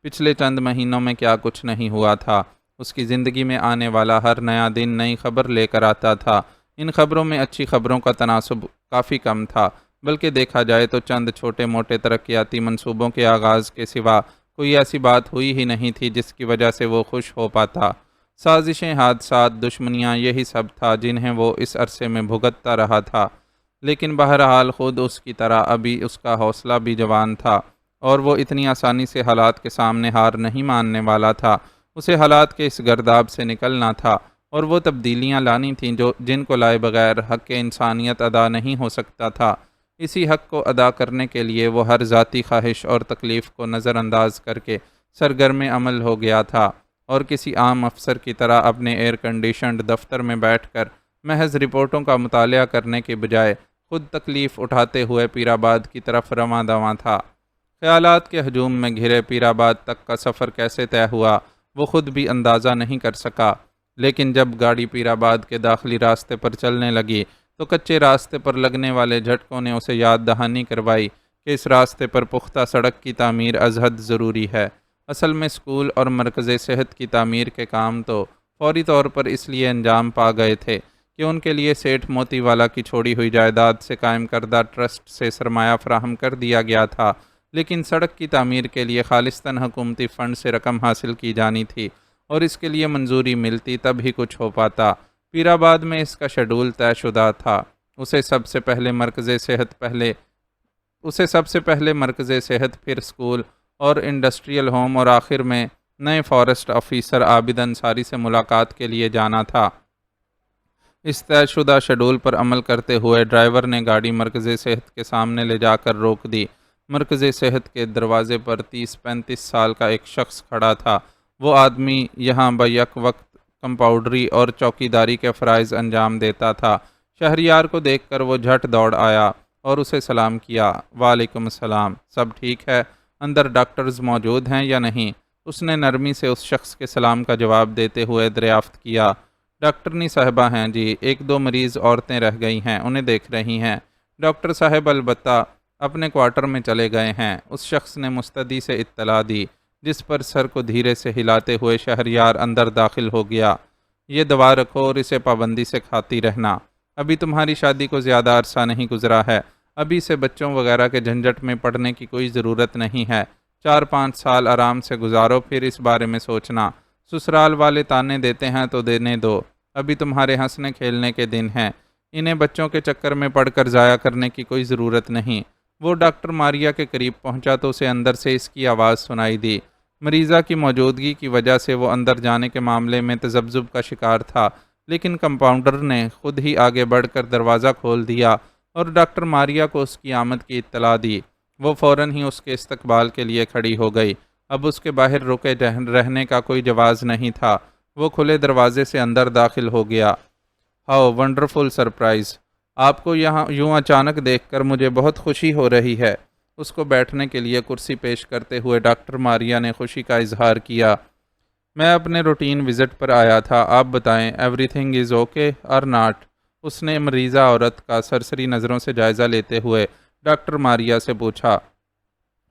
پچھلے چند مہینوں میں کیا کچھ نہیں ہوا تھا۔ اس کی زندگی میں آنے والا ہر نیا دن نئی خبر لے کر آتا تھا۔ ان خبروں میں اچھی خبروں کا تناسب کافی کم تھا، بلکہ دیکھا جائے تو چند چھوٹے موٹے ترقیاتی منصوبوں کے آغاز کے سوا کوئی ایسی بات ہوئی ہی نہیں تھی جس کی وجہ سے وہ خوش ہو پاتا۔ سازشیں، حادثات، دشمنیاں، یہی سب تھا جنہیں وہ اس عرصے میں بھگتتا رہا تھا، لیکن بہرحال خود اس کی طرح ابھی اس کا حوصلہ بھی جوان تھا، اور وہ اتنی آسانی سے حالات کے سامنے ہار نہیں ماننے والا تھا۔ اسے حالات کے اس گرداب سے نکلنا تھا، اور وہ تبدیلیاں لانی تھیں جن کو لائے بغیر حق انسانیت ادا نہیں ہو سکتا تھا۔ اسی حق کو ادا کرنے کے لیے وہ ہر ذاتی خواہش اور تکلیف کو نظر انداز کر کے سرگرم عمل ہو گیا تھا، اور کسی عام افسر کی طرح اپنے ایئر کنڈیشنڈ دفتر میں بیٹھ کر محض رپورٹوں کا مطالعہ کرنے کے بجائے خود تکلیف اٹھاتے ہوئے پیرآباد کی طرف رواں دواں تھا۔ خیالات کے ہجوم میں گھرے پیرآباد تک کا سفر کیسے طے ہوا وہ خود بھی اندازہ نہیں کر سکا، لیکن جب گاڑی پیرآباد کے داخلی راستے پر چلنے لگی تو کچے راستے پر لگنے والے جھٹکوں نے اسے یاد دہانی کروائی کہ اس راستے پر پختہ سڑک کی تعمیر از حد ضروری ہے۔ اصل میں اسکول اور مرکز صحت کی تعمیر کے کام تو فوری طور پر اس لیے انجام پا گئے تھے کہ ان کے لیے سیٹھ موتی والا کی چھوڑی ہوئی جائیداد سے قائم کردہ ٹرسٹ سے سرمایہ فراہم کر دیا گیا تھا، لیکن سڑک کی تعمیر کے لیے خالصتاً حکومتی فنڈ سے رقم حاصل کی جانی تھی، اور اس کے لیے منظوری ملتی تب ہی کچھ ہو پاتا۔ پیرآباد میں اس کا شیڈول طے شدہ تھا۔ اسے سب سے پہلے مرکز صحت، پھر اسکول اور انڈسٹریل ہوم، اور آخر میں نئے فارسٹ آفیسر عابد انصاری سے ملاقات کے لیے جانا تھا۔ اس طے شدہ شیڈول پر عمل کرتے ہوئے ڈرائیور نے گاڑی مرکز صحت کے سامنے لے جا کر روک دی۔ مرکز صحت کے دروازے پر 30-35 سال کا ایک شخص کھڑا تھا۔ وہ آدمی یہاں بیک وقت کمپاؤنڈری اور چوکیداری کے فرائض انجام دیتا تھا۔ شہریار کو دیکھ کر وہ جھٹ دوڑ آیا اور اسے سلام کیا۔ وعلیکم السلام، سب ٹھیک ہے؟ اندر ڈاکٹرز موجود ہیں یا نہیں؟ اس نے نرمی سے اس شخص کے سلام کا جواب دیتے ہوئے دریافت کیا۔ ڈاکٹرنی صاحبہ ہیں جی، 1-2 مریض عورتیں رہ گئی ہیں، انہیں دیکھ رہی ہیں۔ ڈاکٹر صاحب البتہ اپنے کوارٹر میں چلے گئے ہیں، اس شخص نے مستدی سے اطلاع دی، جس پر سر کو دھیرے سے ہلاتے ہوئے شہریار اندر داخل ہو گیا۔ یہ دوا رکھو اور اسے پابندی سے کھاتی رہنا۔ ابھی تمہاری شادی کو زیادہ عرصہ نہیں گزرا ہے، ابھی سے بچوں وغیرہ کے جھنجٹ میں پڑنے کی کوئی ضرورت نہیں ہے۔ 4-5 سال آرام سے گزارو، پھر اس بارے میں سوچنا۔ سسرال والے تانے دیتے ہیں تو دینے دو، ابھی تمہارے ہنسنے کھیلنے کے دن ہیں، انہیں بچوں کے چکر میں پڑ کر ضائع کرنے کی کوئی ضرورت نہیں۔ وہ ڈاکٹر ماریا کے قریب پہنچا تو اسے اندر سے اس کی آواز سنائی دی۔ مریضہ کی موجودگی کی وجہ سے وہ اندر جانے کے معاملے میں تذبذب کا شکار تھا، لیکن کمپاؤنڈر نے خود ہی آگے بڑھ کر دروازہ کھول دیا اور ڈاکٹر ماریا کو اس کی آمد کی اطلاع دی۔ وہ فوراً ہی اس کے استقبال کے لیے کھڑی ہو گئی۔ اب اس کے باہر رکے رہنے کا کوئی جواز نہیں تھا۔ وہ کھلے دروازے سے اندر داخل ہو گیا۔ How wonderful surprise! آپ کو یہاں یوں اچانک دیکھ کر مجھے بہت خوشی ہو رہی ہے۔ اس کو بیٹھنے کے لیے کرسی پیش کرتے ہوئے ڈاکٹر ماریا نے خوشی کا اظہار کیا۔ میں اپنے روٹین وزٹ پر آیا تھا، آپ بتائیں ایوری تھنگ از اوکے اور ناٹ؟ اس نے مریضہ عورت کا سرسری نظروں سے جائزہ لیتے ہوئے ڈاکٹر ماریا سے پوچھا۔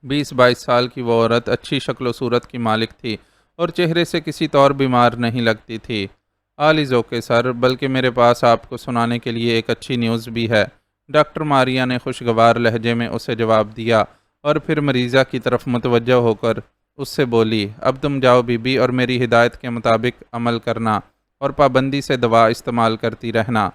20-22 سال کی وہ عورت اچھی شکل و صورت کی مالک تھی اور چہرے سے کسی طور بیمار نہیں لگتی تھی۔ آل از اوکے سر، بلکہ میرے پاس آپ کو سنانے کے لیے ایک اچھی نیوز بھی ہے، ڈاکٹر ماریا نے خوشگوار لہجے میں اسے جواب دیا، اور پھر مریضہ کی طرف متوجہ ہو کر اس سے بولی، اب تم جاؤ بی بی اور میری ہدایت کے مطابق عمل کرنا اور پابندی سے دوا استعمال کرتی رہنا۔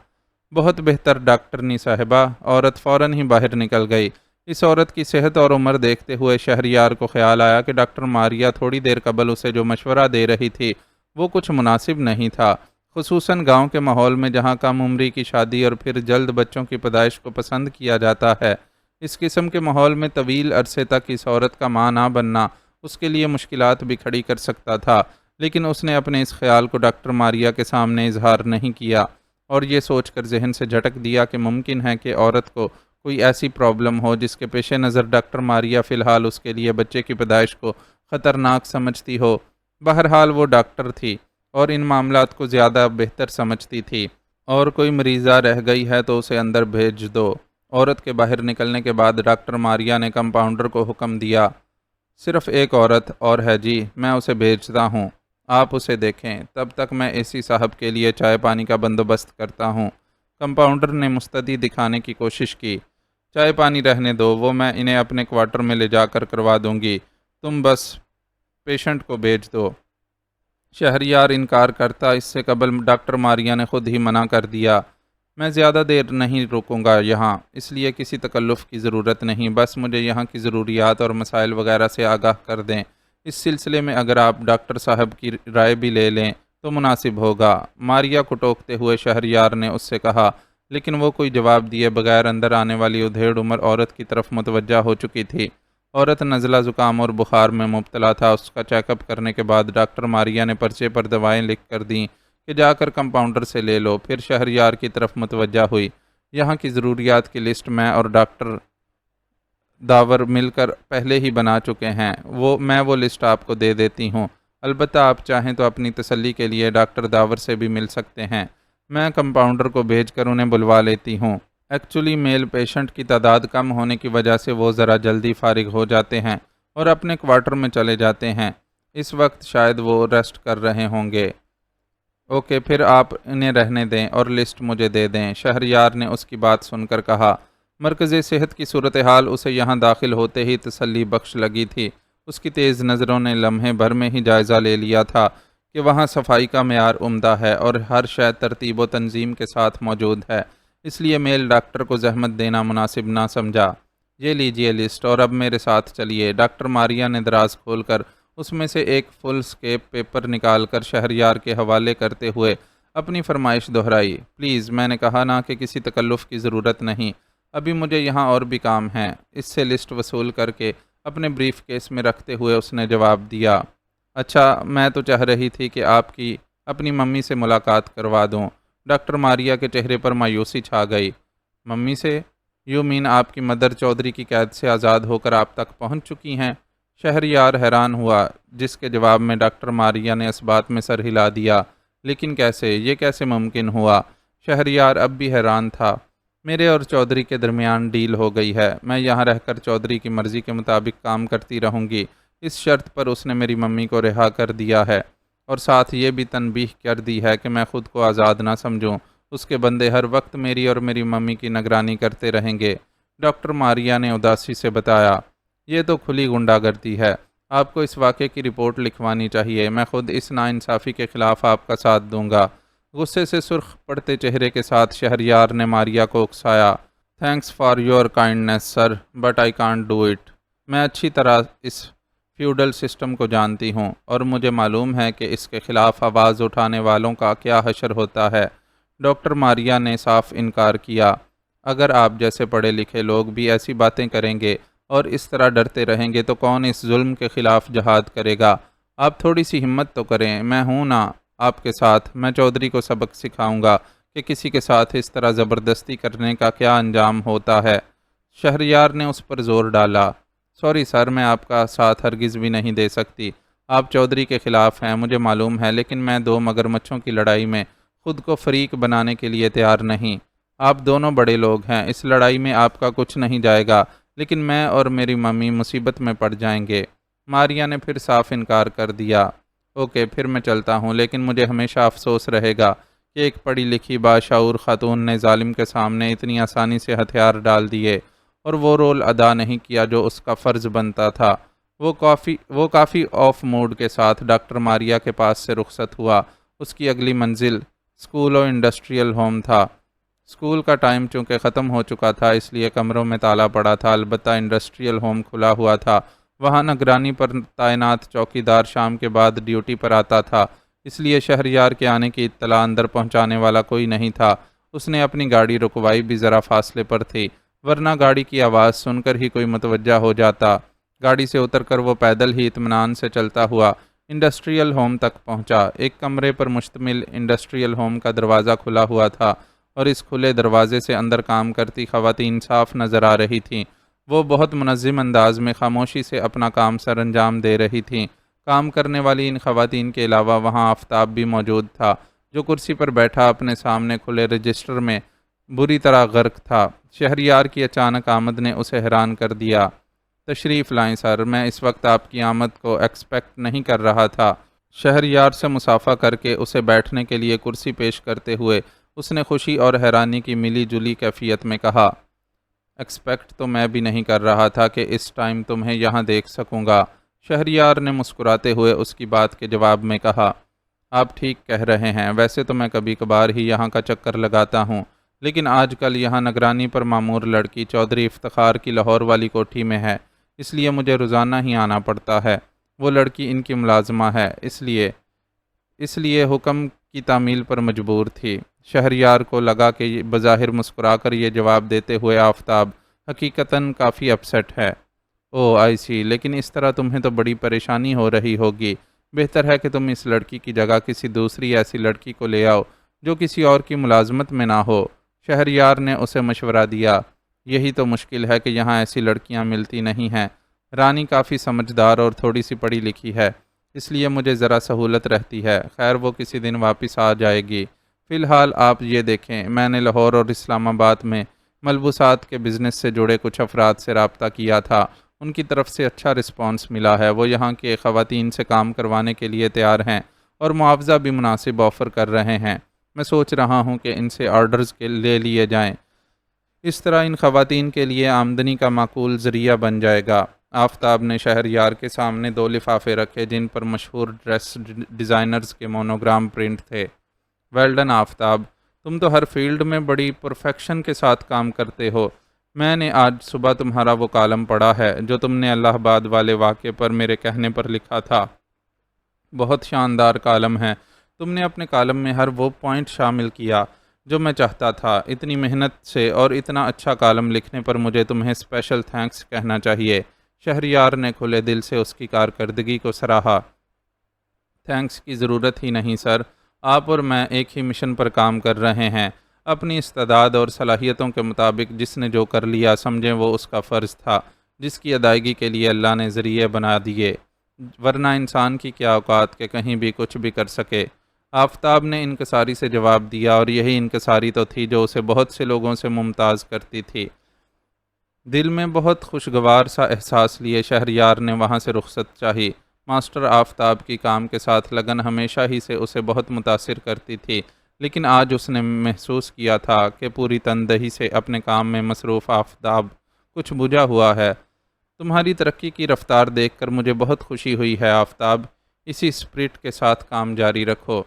بہت بہتر ڈاکٹرنی صاحبہ۔ عورت فوراً ہی باہر نکل گئی۔ اس عورت کی صحت اور عمر دیکھتے ہوئے شہریار کو خیال آیا کہ ڈاکٹر ماریا تھوڑی دیر قبل اسے جو مشورہ دے رہی تھی وہ کچھ مناسب نہیں تھا، خصوصاً گاؤں کے ماحول میں جہاں کم عمری کی شادی اور پھر جلد بچوں کی پیدائش کو پسند کیا جاتا ہے۔ اس قسم کے ماحول میں طویل عرصے تک اس عورت کا ماں نہ بننا اس کے لیے مشکلات بھی کھڑی کر سکتا تھا، لیکن اس نے اپنے اس خیال کو ڈاکٹر ماریا کے سامنے اظہار نہیں کیا اور یہ سوچ کر ذہن سے جھٹک دیا کہ ممکن ہے کہ عورت کو کوئی ایسی پرابلم ہو جس کے پیش نظر ڈاکٹر ماریا فی الحال اس کے لیے بچے کی پیدائش کو خطرناک سمجھتی ہو۔ بہرحال وہ ڈاکٹر تھی اور ان معاملات کو زیادہ بہتر سمجھتی تھی، اور کوئی مریضہ رہ گئی ہے تو اسے اندر بھیج دو۔ عورت کے باہر نکلنے کے بعد ڈاکٹر ماریا نے کمپاؤنڈر کو حکم دیا، صرف ایک عورت اور ہے جی، میں اسے بھیجتا ہوں، آپ اسے دیکھیں، تب تک میں اے سی صاحب کے لیے چائے پانی کا بندوبست کرتا ہوں۔ کمپاؤنڈر نے مستعدی دکھانے کی کوشش کی، چائے پانی رہنے دو، وہ میں انہیں اپنے کوارٹر میں لے جا کر کروا دوں گی، تم بس پیشنٹ کو بھیج دو۔ شہریار انکار کرتا، اس سے قبل ڈاکٹر ماریا نے خود ہی منع کر دیا، میں زیادہ دیر نہیں رکوں گا یہاں، اس لیے کسی تکلف کی ضرورت نہیں، بس مجھے یہاں کی ضروریات اور مسائل وغیرہ سے آگاہ کر دیں، اس سلسلے میں اگر آپ ڈاکٹر صاحب کی رائے بھی لے لیں تو مناسب ہوگا۔ ماریا کو ٹوکتے ہوئے شہریار نے اس سے کہا، لیکن وہ کوئی جواب دیے بغیر اندر آنے والی ادھیڑ عمر عورت کی طرف متوجہ ہو چکی تھی۔ عورت نزلہ زکام اور بخار میں مبتلا تھا۔ اس کا چیک اپ کرنے کے بعد ڈاکٹر ماریا نے پرچے پر دوائیں لکھ کر دیں کہ جا کر کمپاؤنڈر سے لے لو، پھر شہریار کی طرف متوجہ ہوئی، یہاں کی ضروریات کی لسٹ میں اور ڈاکٹر داور مل کر پہلے ہی بنا چکے ہیں، میں وہ لسٹ آپ کو دے دیتی ہوں، البتہ آپ چاہیں تو اپنی تسلی کے لیے ڈاکٹر داور سے بھی مل سکتے ہیں، میں کمپاؤنڈر کو بھیج کر انہیں بلوا لیتی ہوں، ایکچولی میل پیشنٹ کی تعداد کم ہونے کی وجہ سے وہ ذرا جلدی فارغ ہو جاتے ہیں اور اپنے کوارٹر میں چلے جاتے ہیں، اس وقت شاید وہ ریسٹ کر رہے ہوں گے۔ اوکے، پھر آپ انہیں رہنے دیں اور لسٹ مجھے دے دیں، شہریار نے اس کی بات سن کر کہا۔ مرکزِ صحت کی صورتحال اسے یہاں داخل ہوتے ہی تسلی بخش لگی تھی۔ اس کی تیز نظروں نے لمحے بھر میں ہی جائزہ لے لیا تھا کہ وہاں صفائی کا معیار عمدہ ہے اور ہر شے ترتیب و تنظیم کے ساتھ موجود ہے، اس لیے میل ڈاکٹر کو زحمت دینا مناسب نہ سمجھا۔ یہ لیجئے لسٹ اور اب میرے ساتھ چلیے۔ ڈاکٹر ماریا نے دراز کھول کر اس میں سے ایک فل سکیپ پیپر نکال کر شہریار کے حوالے کرتے ہوئے اپنی فرمائش دہرائی، پلیز، میں نے کہا نا کہ کسی تکلف کی ضرورت نہیں، ابھی مجھے یہاں اور بھی کام ہیں۔ اس سے لسٹ وصول کر کے اپنے بریف کیس میں رکھتے ہوئے اس نے جواب دیا، اچھا، میں تو چاہ رہی تھی کہ آپ کی اپنی ممی سے ملاقات کروا دوں۔ ڈاکٹر ماریا کے چہرے پر مایوسی چھا گئی۔ ممی سے؟ یو مین آپ کی مدر چودھری کی قید سے آزاد ہو کر آپ تک پہنچ چکی ہیں؟ شہریار حیران ہوا، جس کے جواب میں ڈاکٹر ماریا نے اس بات میں سر ہلا دیا، لیکن کیسے، یہ کیسے ممکن ہوا؟ شہریار اب بھی حیران تھا۔ میرے اور چودھری کے درمیان ڈیل ہو گئی ہے، میں یہاں رہ کر چودھری کی مرضی کے مطابق کام کرتی رہوں گی، اس شرط پر اس نے میری ممی کو رہا کر دیا ہے، اور ساتھ یہ بھی تنبیہ کر دی ہے کہ میں خود کو آزاد نہ سمجھوں، اس کے بندے ہر وقت میری اور میری ممی کی نگرانی کرتے رہیں گے۔ ڈاکٹر ماریا نے اداسی سے بتایا، یہ تو کھلی غنڈہ گردی ہے، آپ کو اس واقعے کی رپورٹ لکھوانی چاہیے، میں خود اس ناانصافی کے خلاف آپ کا ساتھ دوں گا۔ غصے سے سرخ پڑتے چہرے کے ساتھ شہریار نے ماریا کو اکسایا، thanks for your kindness sir, but I can't do it. میں اچھی طرح اس فیوڈل سسٹم کو جانتی ہوں اور مجھے معلوم ہے کہ اس کے خلاف آواز اٹھانے والوں کا کیا حشر ہوتا ہے۔ ڈاکٹر ماریا نے صاف انکار کیا، اگر آپ جیسے پڑھے لکھے لوگ بھی ایسی باتیں کریں گے اور اس طرح ڈرتے رہیں گے تو کون اس ظلم کے خلاف جہاد کرے گا؟ آپ تھوڑی سی ہمت تو کریں، میں ہوں نا آپ کے ساتھ، میں چودھری کو سبق سکھاؤں گا کہ کسی کے ساتھ اس طرح زبردستی کرنے کا کیا انجام ہوتا ہے۔ شہریار نے اس پر زور ڈالا۔ سوری سر، میں آپ کا ساتھ ہرگز بھی نہیں دے سکتی۔ آپ چودھری کے خلاف ہیں مجھے معلوم ہے، لیکن میں دو مگرمچھوں کی لڑائی میں خود کو فریق بنانے کے لیے تیار نہیں۔ آپ دونوں بڑے لوگ ہیں، اس لڑائی میں آپ کا کچھ نہیں جائے گا، لیکن میں اور میری ممی مصیبت میں پڑ جائیں گے۔ ماریا نے پھر صاف انکار کر دیا۔ اوکے، پھر میں چلتا ہوں، لیکن مجھے ہمیشہ افسوس رہے گا کہ ایک پڑھی لکھی باشعور خاتون نے ظالم کے سامنے اتنی آسانی سے ہتھیار ڈال دیے اور وہ رول ادا نہیں کیا جو اس کا فرض بنتا تھا۔ وہ کافی آف موڈ کے ساتھ ڈاکٹر ماریا کے پاس سے رخصت ہوا۔ اس کی اگلی منزل اسکول و انڈسٹریل ہوم تھا۔ اسکول کا ٹائم چونکہ ختم ہو چکا تھا، اس لیے کمروں میں تالا پڑا تھا، البتہ انڈسٹریل ہوم کھلا ہوا تھا۔ وہاں نگرانی پر تعینات چوکیدار شام کے بعد ڈیوٹی پر آتا تھا، اس لیے شہریار کے آنے کی اطلاع اندر پہنچانے والا کوئی نہیں تھا۔ اس نے اپنی گاڑی رکوائی بھی ذرا فاصلے پر تھی، ورنہ گاڑی کی آواز سن کر ہی کوئی متوجہ ہو جاتا۔ گاڑی سے اتر کر وہ پیدل ہی اطمینان سے چلتا ہوا انڈسٹریل ہوم تک پہنچا۔ ایک کمرے پر مشتمل انڈسٹریل ہوم کا دروازہ کھلا ہوا تھا اور اس کھلے دروازے سے اندر کام کرتی خواتین صاف نظر آ رہی تھیں۔ وہ بہت منظم انداز میں خاموشی سے اپنا کام سر انجام دے رہی تھیں۔ کام کرنے والی ان خواتین کے علاوہ وہاں آفتاب بھی موجود تھا، جو کرسی پر بیٹھا اپنے سامنے کھلے رجسٹر میں بری طرح غرق تھا۔ شہریار کی اچانک آمد نے اسے حیران کر دیا۔ تشریف لائیں سر، میں اس وقت آپ کی آمد کو ایکسپیکٹ نہیں کر رہا تھا۔ شہریار سے مصافحہ کر کے اسے بیٹھنے کے لیے کرسی پیش کرتے ہوئے اس نے خوشی اور حیرانی کی ملی جلی کیفیت میں کہا، ایکسپیکٹ تو میں بھی نہیں کر رہا تھا کہ اس ٹائم تمہیں یہاں دیکھ سکوں گا۔ شہریار نے مسکراتے ہوئے اس کی بات کے جواب میں کہا، آپ ٹھیک کہہ رہے ہیں، ویسے تو میں کبھی کبھار ہی یہاں کا چکر لگاتا ہوں، لیکن آج کل یہاں نگرانی پر مامور لڑکی چودھری افتخار کی لاہور والی کوٹھی میں ہے، اس لیے مجھے روزانہ ہی آنا پڑتا ہے۔ وہ لڑکی ان کی ملازمہ ہے، اس لیے حکم کی تعمیل پر مجبور تھی۔ شہریار کو لگا کہ بظاہر مسکرا کر یہ جواب دیتے ہوئے آفتاب حقیقتاً کافی اپسیٹ ہے۔ او آئی سی، لیکن اس طرح تمہیں تو بڑی پریشانی ہو رہی ہوگی۔ بہتر ہے کہ تم اس لڑکی کی جگہ کسی دوسری ایسی لڑکی کو لے آؤ جو کسی اور کی ملازمت میں نہ ہو۔ شہریار نے اسے مشورہ دیا۔ یہی تو مشکل ہے کہ یہاں ایسی لڑکیاں ملتی نہیں ہیں۔ رانی کافی سمجھدار اور تھوڑی سی پڑھی لکھی ہے، اس لیے مجھے ذرا سہولت رہتی ہے۔ خیر، وہ کسی دن واپس آ جائے گی۔ فی الحال آپ یہ دیکھیں، میں نے لاہور اور اسلام آباد میں ملبوسات کے بزنس سے جڑے کچھ افراد سے رابطہ کیا تھا، ان کی طرف سے اچھا رسپانس ملا ہے۔ وہ یہاں کے خواتین سے کام کروانے کے لیے تیار ہیں اور معاوضہ بھی مناسب آفر کر رہے ہیں۔ میں سوچ رہا ہوں کہ ان سے آرڈرز لے لیے جائیں، اس طرح ان خواتین کے لیے آمدنی کا معقول ذریعہ بن جائے گا۔ آفتاب نے شہریار کے سامنے دو لفافے رکھے جن پر مشہور ڈریس ڈیزائنرز کے مونوگرام پرنٹ تھے۔ ویل ڈن آفتاب، تم تو ہر فیلڈ میں بڑی پرفیکشن کے ساتھ کام کرتے ہو۔ میں نے آج صبح تمہارا وہ کالم پڑھا ہے جو تم نے الہ آباد والے واقعے پر میرے کہنے پر لکھا تھا۔ بہت شاندار کالم ہے۔ تم نے اپنے کالم میں ہر وہ پوائنٹ شامل کیا جو میں چاہتا تھا۔ اتنی محنت سے اور اتنا اچھا کالم لکھنے پر مجھے تمہیں اسپیشل تھینکس کہنا چاہیے۔ شہریار نے کھلے دل سے اس کی کارکردگی کو سراہا۔ تھینکس کی ضرورت ہی نہیں سر، آپ اور میں ایک ہی مشن پر کام کر رہے ہیں۔ اپنی استعداد اور صلاحیتوں کے مطابق جس نے جو کر لیا سمجھیں وہ اس کا فرض تھا، جس کی ادائیگی کے لیے اللہ نے ذریعے بنا دیے، ورنہ انسان کی کیا اوقات کہ کہیں بھی کچھ بھی کر سکے۔ آفتاب نے انکساری سے جواب دیا، اور یہی انکساری تو تھی جو اسے بہت سے لوگوں سے ممتاز کرتی تھی۔ دل میں بہت خوشگوار سا احساس لیے شہریار نے وہاں سے رخصت چاہی۔ ماسٹر آفتاب کی کام کے ساتھ لگن ہمیشہ ہی سے اسے بہت متاثر کرتی تھی، لیکن آج اس نے محسوس کیا تھا کہ پوری تندہی سے اپنے کام میں مصروف آفتاب کچھ بجھا ہوا ہے۔ تمہاری ترقی کی رفتار دیکھ کر مجھے بہت خوشی ہوئی ہے آفتاب، اسی اسپرٹ کے ساتھ کام جاری رکھو۔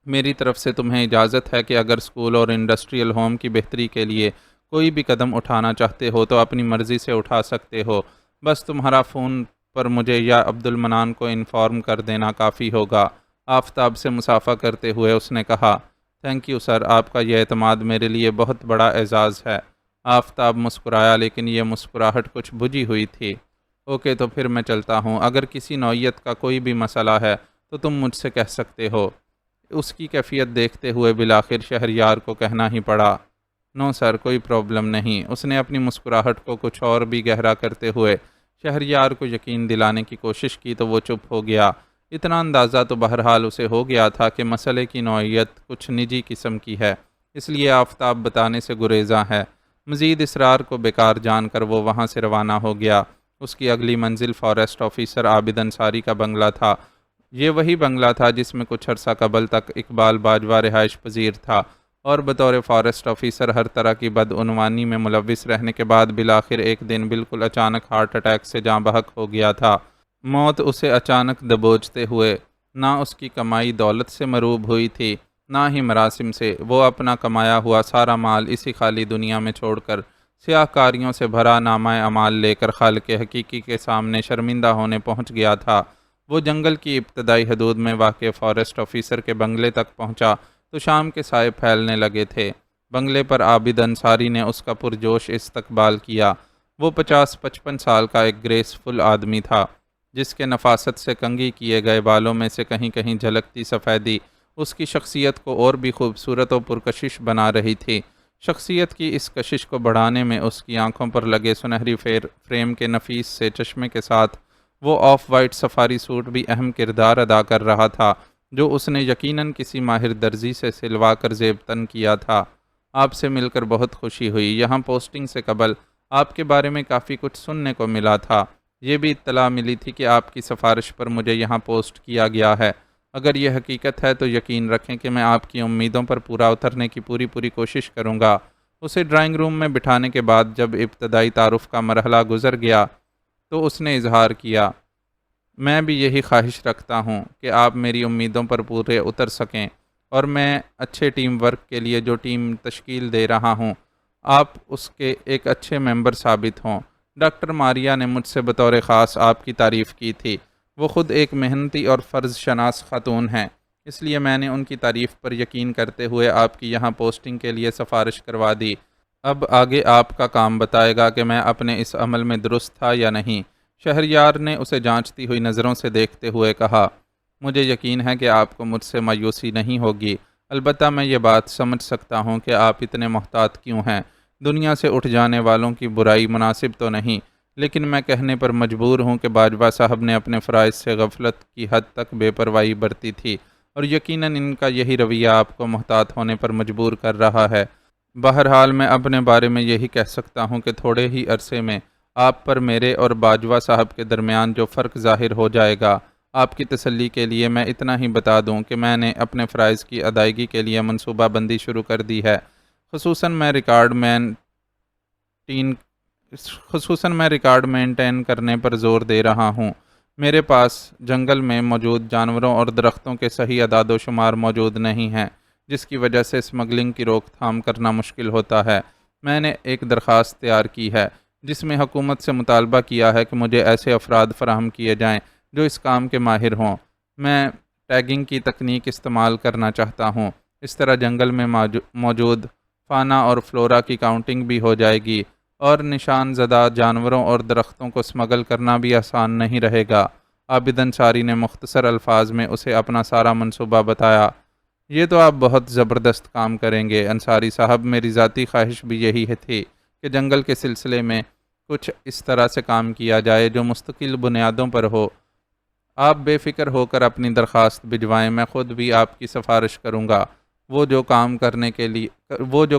میری طرف سے تمہیں اجازت ہے کہ اگر اسکول اور انڈسٹریل ہوم کی بہتری کے لیے کوئی بھی قدم اٹھانا چاہتے ہو تو اپنی مرضی سے اٹھا سکتے ہو، بس تمہارا فون پر مجھے یا عبد المنان کو انفارم کر دینا کافی ہوگا۔ آفتاب سے مصافحہ کرتے ہوئے اس نے کہا، تھینک یو سر، آپ کا یہ اعتماد میرے لیے بہت بڑا اعزاز ہے۔ آفتاب مسکرایا، لیکن یہ مسکراہٹ کچھ بجھی ہوئی تھی۔ اوکے، تو پھر میں چلتا ہوں۔ اگر کسی نوعیت کا کوئی بھی مسئلہ ہے تو تم مجھ سے کہہ سکتے ہو۔ اس کی کیفیت دیکھتے ہوئے بالآخر شہریار کو کہنا ہی پڑا، نو سر، کوئی پرابلم نہیں۔ اس نے اپنی مسکراہٹ کو کچھ اور بھی گہرا کرتے ہوئے شہریار کو یقین دلانے کی کوشش کی تو وہ چپ ہو گیا۔ اتنا اندازہ تو بہرحال اسے ہو گیا تھا کہ مسئلے کی نوعیت کچھ نجی قسم کی ہے، اس لیے آفتاب بتانے سے گریزاں ہے۔ مزید اصرار کو بیکار جان کر وہ وہاں سے روانہ ہو گیا۔ اس کی اگلی منزل فارسٹ آفیسر عابد انصاری کا بنگلہ تھا۔ یہ وہی بنگلہ تھا جس میں کچھ عرصہ قبل تک اقبال باجوہ رہائش پذیر تھا اور بطور فارسٹ آفیسر ہر طرح کی بدعنوانی میں ملوث رہنے کے بعد بالآخر ایک دن بالکل اچانک ہارٹ اٹیک سے جاں بحق ہو گیا تھا۔ موت اسے اچانک دبوچتے ہوئے نہ اس کی کمائی دولت سے مروب ہوئی تھی، نہ ہی مراسم سے۔ وہ اپنا کمایا ہوا سارا مال اسی خالی دنیا میں چھوڑ کر سیاہ کاریوں سے بھرا نامہ اعمال لے کر خالق حقیقی کے سامنے شرمندہ ہونے پہنچ گیا تھا۔ وہ جنگل کی ابتدائی حدود میں واقع فارسٹ آفیسر کے بنگلے تک پہنچا تو شام کے سائے پھیلنے لگے تھے۔ بنگلے پر عابد انصاری نے اس کا پرجوش استقبال کیا۔ وہ 50-55 سال کا ایک گریسفل آدمی تھا، جس کے نفاست سے کنگھی کیے گئے بالوں میں سے کہیں کہیں جھلکتی سفیدی اس کی شخصیت کو اور بھی خوبصورت و پرکشش بنا رہی تھی۔ شخصیت کی اس کشش کو بڑھانے میں اس کی آنکھوں پر لگے سنہری فریم کے نفیس سے چشمے کے ساتھ وہ آف وائٹ سفاری سوٹ بھی اہم کردار ادا کر رہا تھا، جو اس نے یقیناً کسی ماہر درزی سے سلوا کر زیب تن کیا تھا۔ آپ سے مل کر بہت خوشی ہوئی۔ یہاں پوسٹنگ سے قبل آپ کے بارے میں کافی کچھ سننے کو ملا تھا۔ یہ بھی اطلاع ملی تھی کہ آپ کی سفارش پر مجھے یہاں پوسٹ کیا گیا ہے۔ اگر یہ حقیقت ہے تو یقین رکھیں کہ میں آپ کی امیدوں پر پورا اترنے کی پوری کوشش کروں گا۔ اسے ڈرائنگ روم میں بٹھانے کے بعد جب ابتدائی تعارف کا مرحلہ گزر گیا تو اس نے اظہار کیا، میں بھی یہی خواہش رکھتا ہوں کہ آپ میری امیدوں پر پورے اتر سکیں اور میں اچھے ٹیم ورک کے لیے جو ٹیم تشکیل دے رہا ہوں آپ اس کے ایک اچھے ممبر ثابت ہوں۔ ڈاکٹر ماریا نے مجھ سے بطور خاص آپ کی تعریف کی تھی۔ وہ خود ایک محنتی اور فرض شناس خاتون ہیں، اس لیے میں نے ان کی تعریف پر یقین کرتے ہوئے آپ کی یہاں پوسٹنگ کے لیے سفارش کروا دی۔ اب آگے آپ کا کام بتائے گا کہ میں اپنے اس عمل میں درست تھا یا نہیں۔ شہریار نے اسے جانچتی ہوئی نظروں سے دیکھتے ہوئے کہا، مجھے یقین ہے کہ آپ کو مجھ سے مایوسی نہیں ہوگی، البتہ میں یہ بات سمجھ سکتا ہوں کہ آپ اتنے محتاط کیوں ہیں۔ دنیا سے اٹھ جانے والوں کی برائی مناسب تو نہیں، لیکن میں کہنے پر مجبور ہوں کہ باجوہ صاحب نے اپنے فرائض سے غفلت کی حد تک بے پرواہی برتی تھی، اور یقیناً ان کا یہی رویہ آپ کو محتاط ہونے پر مجبور کر رہا ہے۔ بہرحال میں اپنے بارے میں یہی کہہ سکتا ہوں کہ تھوڑے ہی عرصے میں آپ پر میرے اور باجوہ صاحب کے درمیان جو فرق ظاہر ہو جائے گا۔ آپ کی تسلی کے لیے میں اتنا ہی بتا دوں کہ میں نے اپنے فرائض کی ادائیگی کے لیے منصوبہ بندی شروع کر دی ہے۔ خصوصاً میں ریکارڈ مینٹین کرنے پر زور دے رہا ہوں۔ میرے پاس جنگل میں موجود جانوروں اور درختوں کے صحیح اعداد و شمار موجود نہیں ہیں، جس کی وجہ سے اسمگلنگ کی روک تھام کرنا مشکل ہوتا ہے۔ میں نے ایک درخواست تیار کی ہے جس میں حکومت سے مطالبہ کیا ہے کہ مجھے ایسے افراد فراہم کیے جائیں جو اس کام کے ماہر ہوں۔ میں ٹیگنگ کی تکنیک استعمال کرنا چاہتا ہوں۔ اس طرح جنگل میں موجود فانا اور فلورا کی کاؤنٹنگ بھی ہو جائے گی اور نشان زدہ جانوروں اور درختوں کو اسمگل کرنا بھی آسان نہیں رہے گا۔ عابد انصاری نے مختصر الفاظ میں اسے اپنا سارا منصوبہ بتایا۔ یہ تو آپ بہت زبردست کام کریں گے انصاری صاحب، میری ذاتی خواہش بھی یہی تھی کہ جنگل کے سلسلے میں کچھ اس طرح سے کام کیا جائے جو مستقل بنیادوں پر ہو۔ آپ بے فکر ہو کر اپنی درخواست بھجوائیں، میں خود بھی آپ کی سفارش کروں گا۔ وہ جو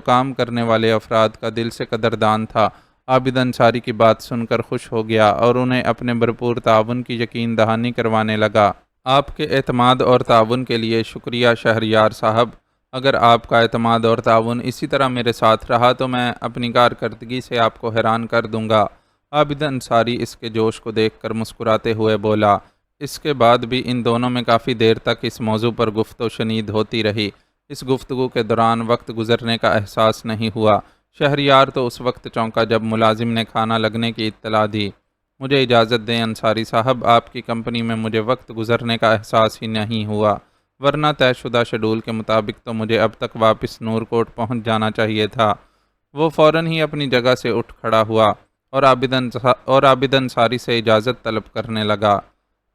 کام کرنے والے افراد کا دل سے قدردان تھا عابد انصاری کی بات سن کر خوش ہو گیا اور انہیں اپنے بھرپور تعاون کی یقین دہانی کروانے لگا۔ آپ کے اعتماد اور تعاون کے لیے شکریہ شہریار صاحب۔ اگر آپ کا اعتماد اور تعاون اسی طرح میرے ساتھ رہا تو میں اپنی کارکردگی سے آپ کو حیران کر دوں گا۔ عابد انصاری اس کے جوش کو دیکھ کر مسکراتے ہوئے بولا۔ اس کے بعد بھی ان دونوں میں کافی دیر تک اس موضوع پر گفت و شنید ہوتی رہی۔ اس گفتگو کے دوران وقت گزرنے کا احساس نہیں ہوا۔ شہریار تو اس وقت چونکا جب ملازم نے کھانا لگنے کی اطلاع دی۔ مجھے اجازت دیں انصاری صاحب، آپ کی کمپنی میں مجھے وقت گزرنے کا احساس ہی نہیں ہوا، ورنہ طے شدہ شیڈول کے مطابق تو مجھے اب تک واپس نور کوٹ پہنچ جانا چاہیے تھا۔ وہ فوراً ہی اپنی جگہ سے اٹھ کھڑا ہوا اور عابد انصاری سے اجازت طلب کرنے لگا۔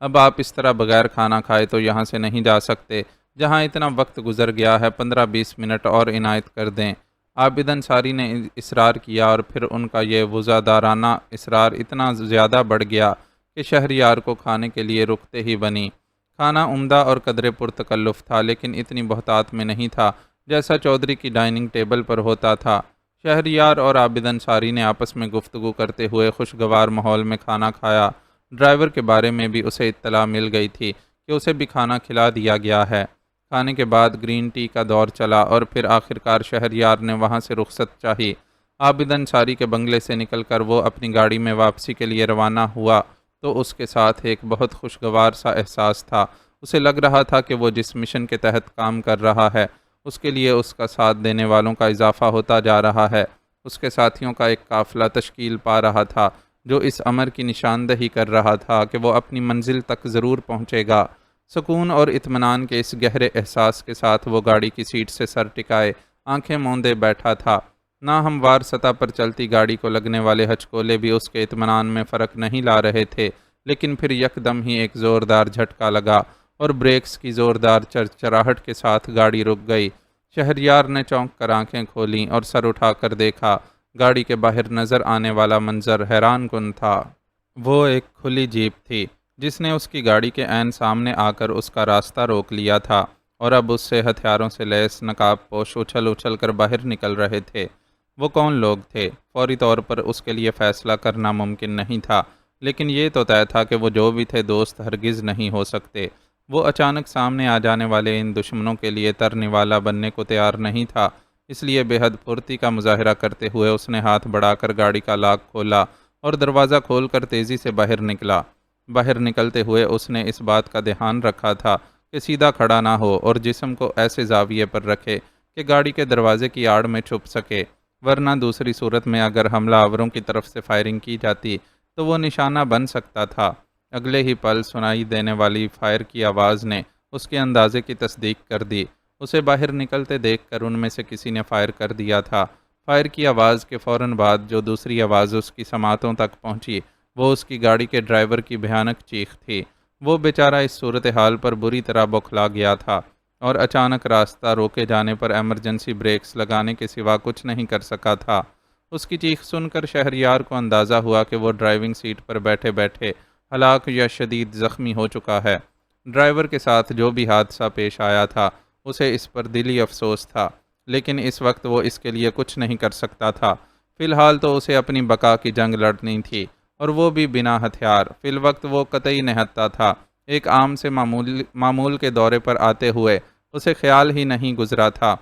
اب آپ اس طرح بغیر کھانا کھائے تو یہاں سے نہیں جا سکتے۔ جہاں اتنا وقت گزر گیا ہے 15-20 منٹ اور عنایت کر دیں۔ عابد انصاری نے اصرار کیا اور پھر ان کا یہ وزادارانہ اصرار اتنا زیادہ بڑھ گیا کہ شہریار کو کھانے کے لیے رکتے ہی بنی۔ کھانا عمدہ اور قدر پرتکلف تھا، لیکن اتنی بہتات میں نہیں تھا جیسا چودھری کی ڈائننگ ٹیبل پر ہوتا تھا۔ شہریار اور عابد انصاری نے آپس میں گفتگو کرتے ہوئے خوشگوار ماحول میں کھانا کھایا۔ ڈرائیور کے بارے میں بھی اسے اطلاع مل گئی تھی کہ اسے بھی کھانا کھلا دیا گیا ہے۔ کھانے کے بعد گرین ٹی کا دور چلا اور پھر آخرکار شہریار نے وہاں سے رخصت چاہی۔ عابد انصاری کے بنگلے سے نکل کر وہ اپنی گاڑی میں واپسی کے لیے روانہ ہوا تو اس کے ساتھ ایک بہت خوشگوار سا احساس تھا۔ اسے لگ رہا تھا کہ وہ جس مشن کے تحت کام کر رہا ہے اس کے لیے اس کا ساتھ دینے والوں کا اضافہ ہوتا جا رہا ہے۔ اس کے ساتھیوں کا ایک قافلہ تشکیل پا رہا تھا جو اس امر کی نشاندہی کر رہا تھا کہ وہ اپنی منزل تک ضرور پہنچے گا۔ سکون اور اطمینان کے اس گہرے احساس کے ساتھ وہ گاڑی کی سیٹ سے سر ٹکائے آنکھیں موندے بیٹھا تھا۔ ناہموار سطح پر چلتی گاڑی کو لگنے والے ہچکولے بھی اس کے اطمینان میں فرق نہیں لا رہے تھے، لیکن پھر یکدم ہی ایک زوردار جھٹکا لگا اور بریکس کی زوردار چرچراہٹ کے ساتھ گاڑی رک گئی۔ شہریار نے چونک کر آنکھیں کھولیں اور سر اٹھا کر دیکھا۔ گاڑی کے باہر نظر آنے والا منظر حیران کن تھا۔ وہ ایک کھلی جیپ تھی جس نے اس کی گاڑی کے عین سامنے آ کر اس کا راستہ روک لیا تھا، اور اب اس سے ہتھیاروں سے لیس نقاب پوش اچھل اچھل کر باہر نکل رہے تھے۔ وہ کون لوگ تھے؟ فوری طور پر اس کے لیے فیصلہ کرنا ممکن نہیں تھا، لیکن یہ تو طے تھا کہ وہ جو بھی تھے دوست ہرگز نہیں ہو سکتے۔ وہ اچانک سامنے آ جانے والے ان دشمنوں کے لیے ترنیوالا بننے کو تیار نہیں تھا، اس لیے بے حد پھرتی کا مظاہرہ کرتے ہوئے اس نے ہاتھ بڑھا کر گاڑی کا لاک کھولا اور دروازہ کھول کر تیزی سے باہر نکلا۔ باہر نکلتے ہوئے اس نے اس بات کا دھیان رکھا تھا کہ سیدھا کھڑا نہ ہو اور جسم کو ایسے زاویے پر رکھے کہ گاڑی کے دروازے کی آڑ میں چھپ سکے، ورنہ دوسری صورت میں اگر حملہ آوروں کی طرف سے فائرنگ کی جاتی تو وہ نشانہ بن سکتا تھا۔ اگلے ہی پل سنائی دینے والی فائر کی آواز نے اس کے اندازے کی تصدیق کر دی۔ اسے باہر نکلتے دیکھ کر ان میں سے کسی نے فائر کر دیا تھا۔ فائر کی آواز کے فوراً بعد جو دوسری آواز اس کی سماعتوں تک پہنچی وہ اس کی گاڑی کے ڈرائیور کی بھیانک چیخ تھی۔ وہ بیچارہ اس صورتحال پر بری طرح بوکھلا گیا تھا اور اچانک راستہ روکے جانے پر ایمرجنسی بریکس لگانے کے سوا کچھ نہیں کر سکا تھا۔ اس کی چیخ سن کر شہریار کو اندازہ ہوا کہ وہ ڈرائیونگ سیٹ پر بیٹھے بیٹھے ہلاک یا شدید زخمی ہو چکا ہے۔ ڈرائیور کے ساتھ جو بھی حادثہ پیش آیا تھا اسے اس پر دلی افسوس تھا، لیکن اس وقت وہ اس کے لیے کچھ نہیں کر سکتا تھا۔ فی الحال تو اسے اپنی بقا کی جنگ لڑنی تھی، اور وہ بھی بنا ہتھیار۔ فی الوقت وہ قطعی نہتہ تھا۔ ایک عام سے معمول کے دورے پر آتے ہوئے اسے خیال ہی نہیں گزرا تھا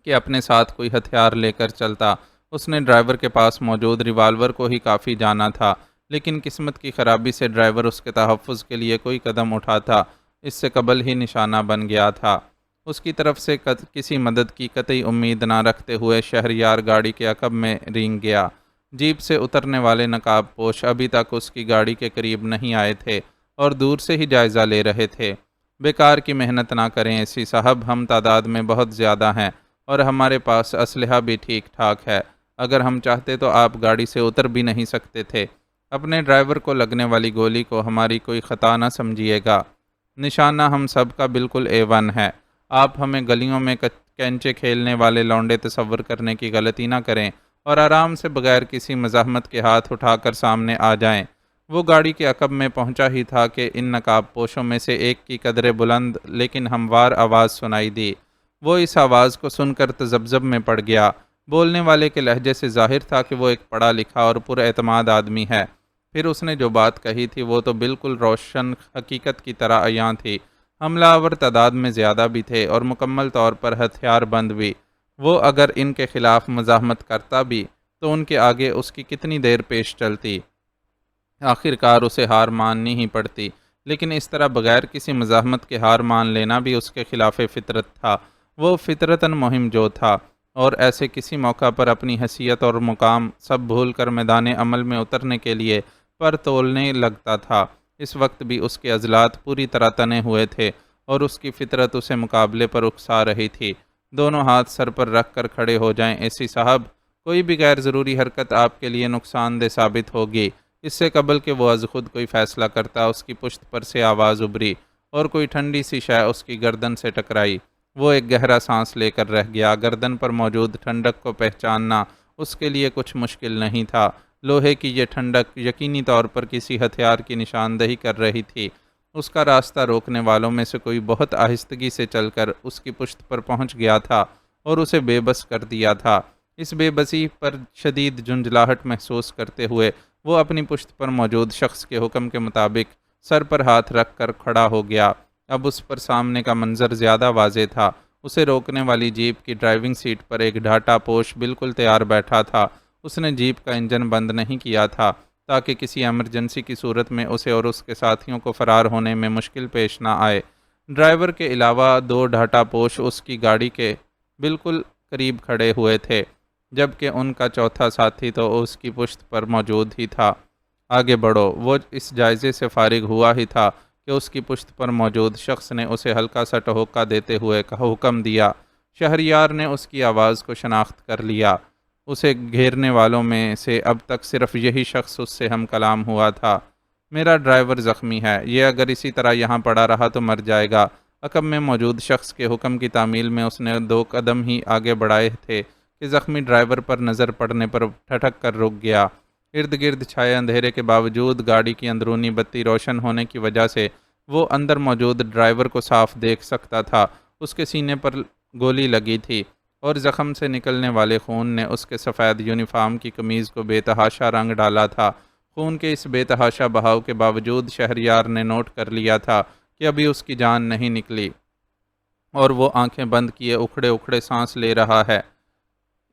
کہ اپنے ساتھ کوئی ہتھیار لے کر چلتا۔ اس نے ڈرائیور کے پاس موجود ریوالور کو ہی کافی جانا تھا، لیکن قسمت کی خرابی سے ڈرائیور اس کے تحفظ کے لیے کوئی قدم اٹھاتا اس سے قبل ہی نشانہ بن گیا تھا۔ اس کی طرف سے کسی مدد کی قطعی امید نہ رکھتے ہوئے شہریار گاڑی کے عقب میں رینگ گیا۔ جیپ سے اترنے والے نقاب پوش ابھی تک اس کی گاڑی کے قریب نہیں آئے تھے اور دور سے ہی جائزہ لے رہے تھے۔ بیکار کی محنت نہ کریں ایسی صاحب، ہم تعداد میں بہت زیادہ ہیں اور ہمارے پاس اسلحہ بھی ٹھیک ٹھاک ہے۔ اگر ہم چاہتے تو آپ گاڑی سے اتر بھی نہیں سکتے تھے۔ اپنے ڈرائیور کو لگنے والی گولی کو ہماری کوئی خطا نہ سمجھیے گا۔ نشانہ ہم سب کا بالکل A1 ہے۔ آپ ہمیں گلیوں میں کینچے کھیلنے والے لونڈے تصور کرنے کی غلطی نہ کریں اور آرام سے بغیر کسی مزاحمت کے ہاتھ اٹھا کر سامنے آ جائیں۔ وہ گاڑی کے عقب میں پہنچا ہی تھا کہ ان نقاب پوشوں میں سے ایک کی قدرے بلند لیکن ہموار آواز سنائی دی۔ وہ اس آواز کو سن کر تذبذب میں پڑ گیا۔ بولنے والے کے لہجے سے ظاہر تھا کہ وہ ایک پڑھا لکھا اور پر اعتماد آدمی ہے۔ پھر اس نے جو بات کہی تھی وہ تو بالکل روشن حقیقت کی طرح عیاں تھی۔ حملہ آور تعداد میں زیادہ بھی تھے اور مکمل طور پر ہتھیار بند بھی۔ وہ اگر ان کے خلاف مزاحمت کرتا بھی تو ان کے آگے اس کی کتنی دیر پیش چلتی؟ آخرکار اسے ہار ماننی ہی پڑتی، لیکن اس طرح بغیر کسی مزاحمت کے ہار مان لینا بھی اس کے خلاف فطرت تھا۔ وہ فطرتاً مہم جو تھا اور ایسے کسی موقع پر اپنی حیثیت اور مقام سب بھول کر میدان عمل میں اترنے کے لیے پر تولنے لگتا تھا۔ اس وقت بھی اس کے عضلات پوری طرح تنے ہوئے تھے اور اس کی فطرت اسے مقابلے پر اکسا رہی تھی۔ دونوں ہاتھ سر پر رکھ کر کھڑے ہو جائیں ایسی صاحب، کوئی بھی غیر ضروری حرکت آپ کے لیے نقصان دہ ثابت ہوگی۔ اس سے قبل کہ وہ از خود کوئی فیصلہ کرتا اس کی پشت پر سے آواز ابھری اور کوئی ٹھنڈی سی شے اس کی گردن سے ٹکرائی۔ وہ ایک گہرا سانس لے کر رہ گیا۔ گردن پر موجود ٹھنڈک کو پہچاننا اس کے لیے کچھ مشکل نہیں تھا۔ لوہے کی یہ ٹھنڈک یقینی طور پر کسی ہتھیار کی نشاندہی کر رہی تھی۔ اس کا راستہ روکنے والوں میں سے کوئی بہت آہستگی سے چل کر اس کی پشت پر پہنچ گیا تھا اور اسے بے بس کر دیا تھا۔ اس بے بسی پر شدید جھنجھلاہٹ محسوس کرتے ہوئے وہ اپنی پشت پر موجود شخص کے حکم کے مطابق سر پر ہاتھ رکھ کر کھڑا ہو گیا۔ اب اس پر سامنے کا منظر زیادہ واضح تھا۔ اسے روکنے والی جیپ کی ڈرائیونگ سیٹ پر ایک ڈھاٹا پوش بالکل تیار بیٹھا تھا۔ اس نے جیپ کا انجن بند نہیں کیا تھا تاکہ کسی ایمرجنسی کی صورت میں اسے اور اس کے ساتھیوں کو فرار ہونے میں مشکل پیش نہ آئے۔ ڈرائیور کے علاوہ دو ڈھاٹا پوش اس کی گاڑی کے بالکل قریب کھڑے ہوئے تھے، جبکہ ان کا چوتھا ساتھی تو اس کی پشت پر موجود ہی تھا۔ آگے بڑھو۔ وہ اس جائزے سے فارغ ہوا ہی تھا کہ اس کی پشت پر موجود شخص نے اسے ہلکا سا ٹہوکا دیتے ہوئے حکم دیا۔ شہریار نے اس کی آواز کو شناخت کر لیا۔ اسے گھیرنے والوں میں سے اب تک صرف یہی شخص اس سے ہم کلام ہوا تھا۔ میرا ڈرائیور زخمی ہے، یہ اگر اسی طرح یہاں پڑا رہا تو مر جائے گا۔ عقب میں موجود شخص کے حکم کی تعمیل میں اس نے 2 قدم ہی آگے بڑھائے تھے کہ زخمی ڈرائیور پر نظر پڑنے پر ٹھٹک کر رک گیا۔ ارد گرد چھائے اندھیرے کے باوجود گاڑی کی اندرونی بتی روشن ہونے کی وجہ سے وہ اندر موجود ڈرائیور کو صاف دیکھ سکتا تھا۔ اس کے سینے پر گولی لگی تھی اور زخم سے نکلنے والے خون نے اس کے سفید یونیفارم کی قمیض کو بے تحاشا رنگ ڈالا تھا۔ خون کے اس بے تحاشا بہاؤ کے باوجود شہریار نے نوٹ کر لیا تھا کہ ابھی اس کی جان نہیں نکلی اور وہ آنکھیں بند کیے اکھڑے اکھڑے سانس لے رہا ہے۔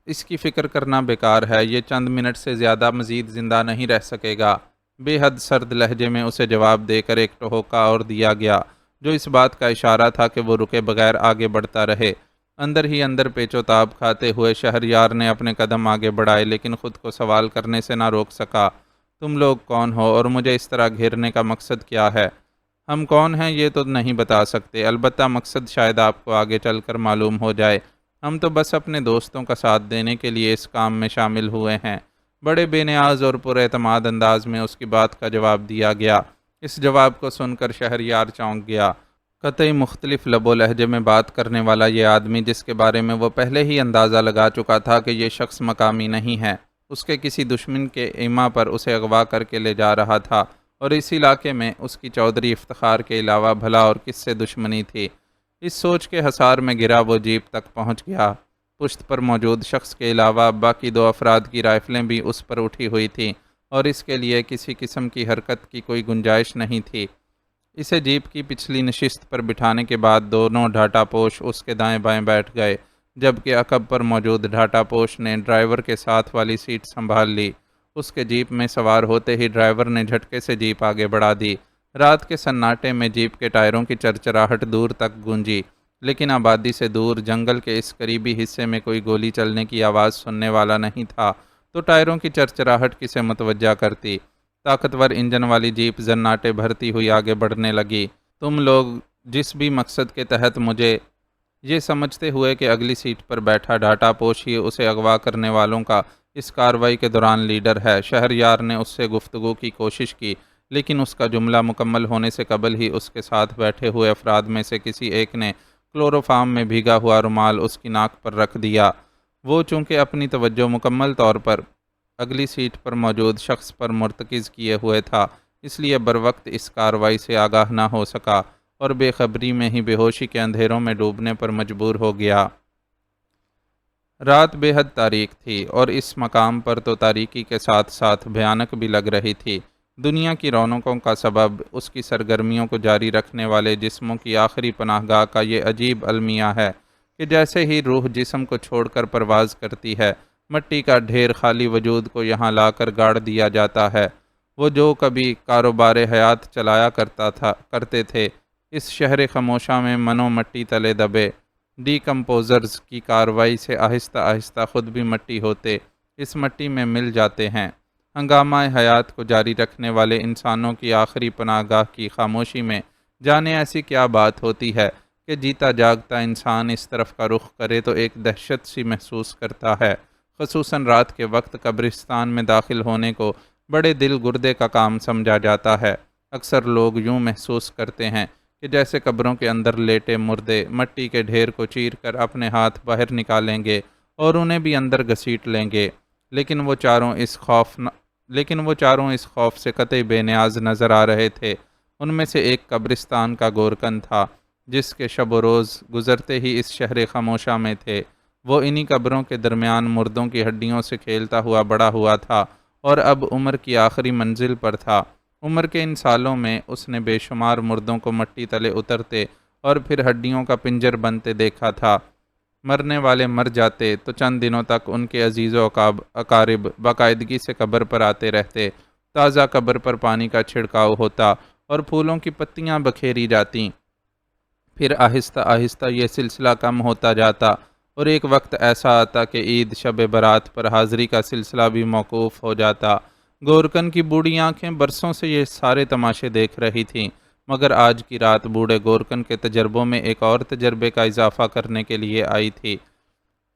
اس کی فکر کرنا بیکار ہے، یہ چند منٹ سے زیادہ مزید زندہ نہیں رہ سکے گا۔ بے حد سرد لہجے میں اسے جواب دے کر ایک ٹہوکا اور دیا گیا، جو اس بات کا اشارہ تھا کہ وہ رکے بغیر آگے بڑھتا رہے۔ اندر ہی اندر پیچ و تاب کھاتے ہوئے شہریار نے اپنے قدم آگے بڑھائے، لیکن خود کو سوال کرنے سے نہ روک سکا۔ تم لوگ کون ہو اور مجھے اس طرح گھیرنے کا مقصد کیا ہے؟ ہم کون ہیں یہ تو نہیں بتا سکتے، البتہ مقصد شاید آپ کو آگے چل کر معلوم ہو جائے۔ ہم تو بس اپنے دوستوں کا ساتھ دینے کے لیے اس کام میں شامل ہوئے ہیں۔ بڑے بے نیاز اور پر اعتماد انداز میں اس کی بات کا جواب دیا گیا۔ اس جواب کو سن کر شہریار چونک گیا۔ قطعی مختلف لب و لہجے میں بات کرنے والا یہ آدمی، جس کے بارے میں وہ پہلے ہی اندازہ لگا چکا تھا کہ یہ شخص مقامی نہیں ہے، اس کے کسی دشمن کے ایما پر اسے اغوا کر کے لے جا رہا تھا، اور اس علاقے میں اس کی چودھری افتخار کے علاوہ بھلا اور کس سے دشمنی تھی۔ اس سوچ کے حصار میں گرا وہ جیپ تک پہنچ گیا۔ پشت پر موجود شخص کے علاوہ باقی 2 افراد کی رائفلیں بھی اس پر اٹھی ہوئی تھیں، اور اس کے لیے کسی قسم کی حرکت کی کوئی گنجائش نہیں تھی۔ اسے جیپ کی پچھلی نشست پر بٹھانے کے بعد دونوں ڈھاٹا پوش اس کے دائیں بائیں بیٹھ گئے، جبکہ عقب پر موجود ڈھاٹا پوش نے ڈرائیور کے ساتھ والی سیٹ سنبھال لی۔ اس کے جیپ میں سوار ہوتے ہی ڈرائیور نے جھٹکے سے جیپ آگے بڑھا دی۔ رات کے سناٹے میں جیپ کے ٹائروں کی چرچراہٹ دور تک گونجی، لیکن آبادی سے دور جنگل کے اس قریبی حصے میں کوئی گولی چلنے کی آواز سننے والا نہیں تھا، تو ٹائروں کی چرچراہٹ کسے متوجہ کرتی۔ طاقتور انجن والی جیپ زناٹے بھرتی ہوئی آگے بڑھنے لگی۔ تم لوگ جس بھی مقصد کے تحت مجھے، یہ سمجھتے ہوئے کہ اگلی سیٹ پر بیٹھا ڈھاٹا پوش ہی اسے اغوا کرنے والوں کا اس کارروائی کے دوران لیڈر ہے۔ شہریار نے اس سے گفتگو کی کوشش کی، لیکن اس کا جملہ مکمل ہونے سے قبل ہی اس کے ساتھ بیٹھے ہوئے افراد میں سے کسی ایک نے کلوروفارم میں بھیگا ہوا رومال اس کی ناک پر رکھ دیا۔ وہ چونکہ اپنی توجہ مکمل طور پر اگلی سیٹ پر موجود شخص پر مرتکز کیے ہوئے تھا، اس لیے بروقت اس کارروائی سے آگاہ نہ ہو سکا اور بے خبری میں ہی بے ہوشی کے اندھیروں میں ڈوبنے پر مجبور ہو گیا۔ رات بے حد تاریک تھی اور اس مقام پر تو تاریکی کے ساتھ ساتھ بھیانک بھی لگ رہی تھی۔ دنیا کی رونقوں کا سبب اس کی سرگرمیوں کو جاری رکھنے والے جسموں کی آخری پناہ گاہ کا یہ عجیب المیہ ہے کہ جیسے ہی روح جسم کو چھوڑ کر پرواز کرتی ہے، مٹی کا ڈھیر خالی وجود کو یہاں لا کر گاڑ دیا جاتا ہے۔ وہ جو کبھی کاروبار حیات چلایا کرتے تھے، اس شہر خاموشہ میں منو مٹی تلے دبے ڈی کمپوزرز کی کارروائی سے آہستہ آہستہ خود بھی مٹی ہوتے اس مٹی میں مل جاتے ہیں۔ ہنگامہ حیات کو جاری رکھنے والے انسانوں کی آخری پناہ گاہ کی خاموشی میں جانے ایسی کیا بات ہوتی ہے کہ جیتا جاگتا انسان اس طرف کا رخ کرے تو ایک دہشت سی محسوس کرتا ہے۔ خصوصاً رات کے وقت قبرستان میں داخل ہونے کو بڑے دل گردے کا کام سمجھا جاتا ہے۔ اکثر لوگ یوں محسوس کرتے ہیں کہ جیسے قبروں کے اندر لیٹے مردے مٹی کے ڈھیر کو چیر کر اپنے ہاتھ باہر نکالیں گے اور انہیں بھی اندر گھسیٹ لیں گے، لیکن وہ چاروں اس خوف سے قطعی بے نیاز نظر آ رہے تھے۔ ان میں سے ایک قبرستان کا گورکن تھا، جس کے شب و روز گزرتے ہی اس شہر خاموشہ میں تھے۔ وہ انہی قبروں کے درمیان مردوں کی ہڈیوں سے کھیلتا ہوا بڑا ہوا تھا اور اب عمر کی آخری منزل پر تھا۔ عمر کے ان سالوں میں اس نے بے شمار مردوں کو مٹی تلے اترتے اور پھر ہڈیوں کا پنجر بنتے دیکھا تھا۔ مرنے والے مر جاتے تو چند دنوں تک ان کے عزیز و اقارب باقاعدگی سے قبر پر آتے رہتے، تازہ قبر پر پانی کا چھڑکاؤ ہوتا اور پھولوں کی پتیاں بکھیری جاتیں۔ پھر آہستہ آہستہ یہ سلسلہ کم ہوتا جاتا اور ایک وقت ایسا آتا کہ عید شب برات پر حاضری کا سلسلہ بھی موقوف ہو جاتا۔ گورکن کی بوڑھی آنکھیں برسوں سے یہ سارے تماشے دیکھ رہی تھیں، مگر آج کی رات بوڑھے گورکن کے تجربوں میں ایک اور تجربے کا اضافہ کرنے کے لیے آئی تھی۔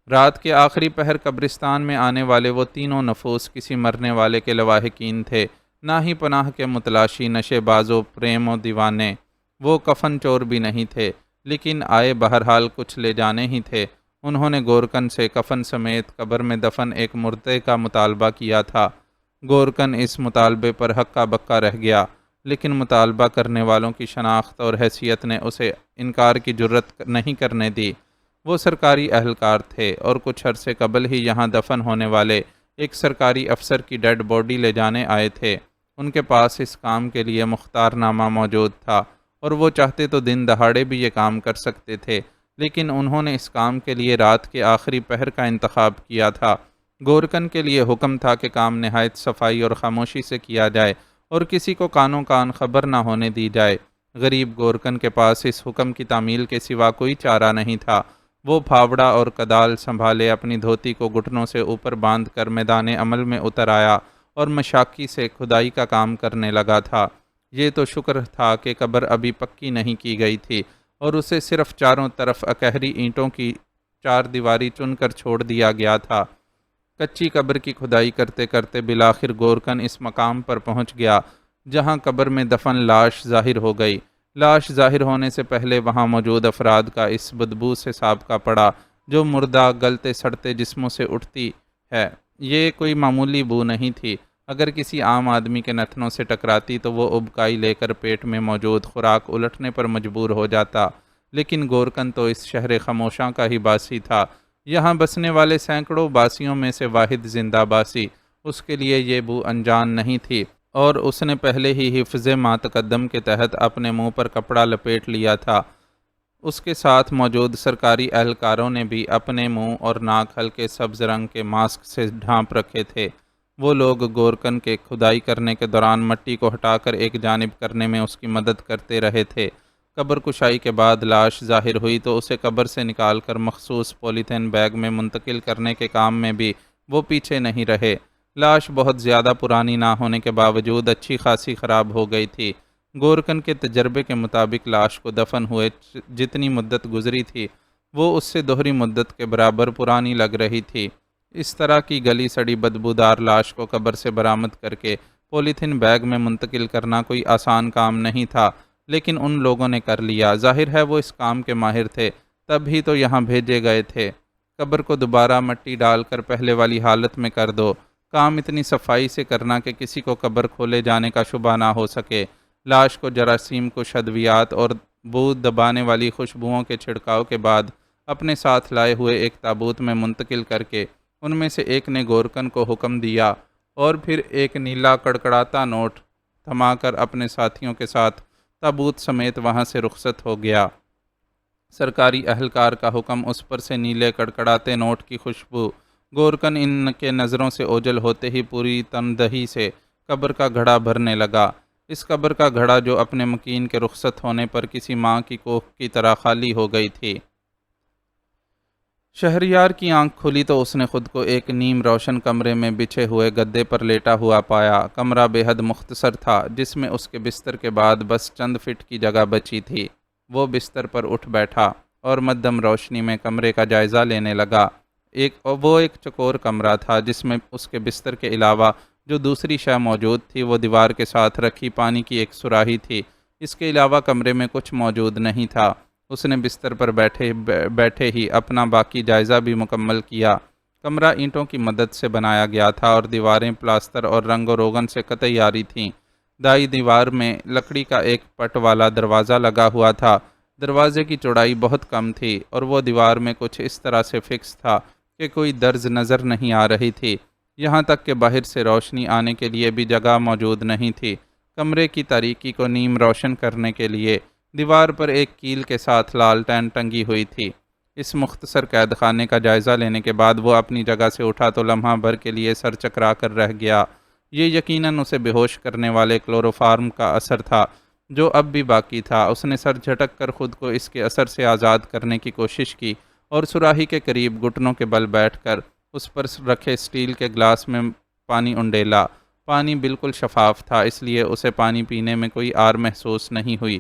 رات کے آخری پہر قبرستان میں آنے والے وہ تینوں نفوس کسی مرنے والے کے لواحقین تھے، نہ ہی پناہ کے متلاشی، نشے بازو، پریم و دیوانے۔ وہ کفن چور بھی نہیں تھے، لیکن آئے بہرحال کچھ لے جانے ہی تھے۔ انہوں نے گورکن سے کفن سمیت قبر میں دفن ایک مردے کا مطالبہ کیا تھا۔ گورکن اس مطالبے پر ہکا بکا رہ گیا، لیکن مطالبہ کرنے والوں کی شناخت اور حیثیت نے اسے انکار کی جرت نہیں کرنے دی۔ وہ سرکاری اہلکار تھے اور کچھ عرصے قبل ہی یہاں دفن ہونے والے ایک سرکاری افسر کی ڈیڈ باڈی لے جانے آئے تھے۔ ان کے پاس اس کام کے لیے مختار نامہ موجود تھا اور وہ چاہتے تو دن دہاڑے بھی یہ کام کر سکتے تھے، لیکن انہوں نے اس کام کے لیے رات کے آخری پہر کا انتخاب کیا تھا۔ گورکن کے لیے حکم تھا کہ کام نہایت صفائی اور خاموشی سے کیا جائے اور کسی کو کانوں کان خبر نہ ہونے دی جائے۔ غریب گورکن کے پاس اس حکم کی تعمیل کے سوا کوئی چارہ نہیں تھا۔ وہ پھاوڑا اور کدال سنبھالے اپنی دھوتی کو گھٹنوں سے اوپر باندھ کر میدان عمل میں اتر آیا اور مشاکی سے کھدائی کا کام کرنے لگا تھا۔ یہ تو شکر تھا کہ قبر ابھی پکی نہیں کی گئی تھی اور اسے صرف چاروں طرف اکہری اینٹوں کی چار دیواری چن کر چھوڑ دیا گیا تھا۔ کچی قبر کی کھدائی کرتے کرتے بالآخر گورکن اس مقام پر پہنچ گیا جہاں قبر میں دفن لاش ظاہر ہو گئی۔ لاش ظاہر ہونے سے پہلے وہاں موجود افراد کا اس بدبو سے سابقہ پڑا جو مردہ گلتے سڑتے جسموں سے اٹھتی ہے۔ یہ کوئی معمولی بو نہیں تھی۔ اگر کسی عام آدمی کے نتنوں سے ٹکراتی تو وہ ابکائی لے کر پیٹ میں موجود خوراک الٹنے پر مجبور ہو جاتا، لیکن گورکن تو اس شہر خاموشاں کا ہی باسی تھا۔ یہاں بسنے والے سینکڑوں باسیوں میں سے واحد زندہ باسی، اس کے لیے یہ بو انجان نہیں تھی اور اس نے پہلے ہی حفظ ما تقدم کے تحت اپنے منہ پر کپڑا لپیٹ لیا تھا۔ اس کے ساتھ موجود سرکاری اہلکاروں نے بھی اپنے منہ اور ناک ہلکے سبز رنگ کے ماسک سے ڈھانپ رکھے تھے۔ وہ لوگ گورکن کے کھدائی کرنے کے دوران مٹی کو ہٹا کر ایک جانب کرنے میں اس کی مدد کرتے رہے تھے۔ قبر کشائی کے بعد لاش ظاہر ہوئی تو اسے قبر سے نکال کر مخصوص پولیتھین بیگ میں منتقل کرنے کے کام میں بھی وہ پیچھے نہیں رہے۔ لاش بہت زیادہ پرانی نہ ہونے کے باوجود اچھی خاصی خراب ہو گئی تھی۔ گورکن کے تجربے کے مطابق لاش کو دفن ہوئے جتنی مدت گزری تھی وہ اس سے دوہری مدت کے برابر پرانی لگ رہی تھی۔ اس طرح کی گلی سڑی بدبودار لاش کو قبر سے برآمد کر کے پولیتھین بیگ میں منتقل کرنا کوئی آسان کام نہیں تھا، لیکن ان لوگوں نے کر لیا۔ ظاہر ہے وہ اس کام کے ماہر تھے، تب ہی تو یہاں بھیجے گئے تھے۔ قبر کو دوبارہ مٹی ڈال کر پہلے والی حالت میں کر دو۔ کام اتنی صفائی سے کرنا کہ کسی کو قبر کھولے جانے کا شبہ نہ ہو سکے۔ لاش کو جراثیم کش ادویات اور بو دبانے والی خوشبوؤں کے چھڑکاؤ کے بعد اپنے ساتھ لائے ہوئے ایک تابوت میں منتقل کر کے ان میں سے ایک نے گورکن کو حکم دیا اور پھر ایک نیلا کڑکڑاتا نوٹ تھما کر اپنے ساتھیوں کے ساتھ تابوت سمیت وہاں سے رخصت ہو گیا۔ سرکاری اہلکار کا حکم، اس پر سے نیلے کڑکڑاتے نوٹ کی خوشبو۔ گورکن ان کے نظروں سے اوجھل ہوتے ہی پوری تندہی سے قبر کا گھڑا بھرنے لگا۔ اس قبر کا گھڑا جو اپنے مکین کے رخصت ہونے پر کسی ماں کی کوکھ کی طرح خالی ہو گئی تھی۔ شہریار کی آنکھ کھلی تو اس نے خود کو ایک نیم روشن کمرے میں بچھے ہوئے گدے پر لیٹا ہوا پایا۔ کمرہ بے حد مختصر تھا، جس میں اس کے بستر کے بعد بس چند فٹ کی جگہ بچی تھی۔ وہ بستر پر اٹھ بیٹھا اور مدھم روشنی میں کمرے کا جائزہ لینے لگا۔ وہ ایک چکور کمرہ تھا جس میں اس کے بستر کے علاوہ جو دوسری شے موجود تھی وہ دیوار کے ساتھ رکھی پانی کی ایک سراہی تھی اس کے علاوہ کمرے میں کچھ موجود نہیں تھا۔ اس نے بستر پر بیٹھے ہی اپنا باقی جائزہ بھی مکمل کیا۔ کمرہ اینٹوں کی مدد سے بنایا گیا تھا اور دیواریں پلاسٹر اور رنگ و روغن سے قطعی عاری تھیں۔ دائیں دیوار میں لکڑی کا ایک پٹ والا دروازہ لگا ہوا تھا۔ دروازے کی چوڑائی بہت کم تھی اور وہ دیوار میں کچھ اس طرح سے فکس تھا کہ کوئی درز نظر نہیں آ رہی تھی، یہاں تک کہ باہر سے روشنی آنے کے لیے بھی جگہ موجود نہیں تھی۔ کمرے کی تاریکی کو نیم روشن کرنے کے لیے دیوار پر ایک کیل کے ساتھ لالٹین ٹنگی ہوئی تھی۔ اس مختصر قید خانے کا جائزہ لینے کے بعد وہ اپنی جگہ سے اٹھا تو لمحہ بھر کے لیے سر چکرا کر رہ گیا۔ یہ یقیناً اسے بے ہوش کرنے والے کلوروفارم کا اثر تھا جو اب بھی باقی تھا۔ اس نے سر جھٹک کر خود کو اس کے اثر سے آزاد کرنے کی کوشش کی اور سراہی کے قریب گھٹنوں کے بل بیٹھ کر اس پر رکھے اسٹیل کے گلاس میں پانی انڈیلا۔ پانی بالکل شفاف تھا، اس لیے اسے پانی پینے میں کوئی آر محسوس نہیں ہوئی۔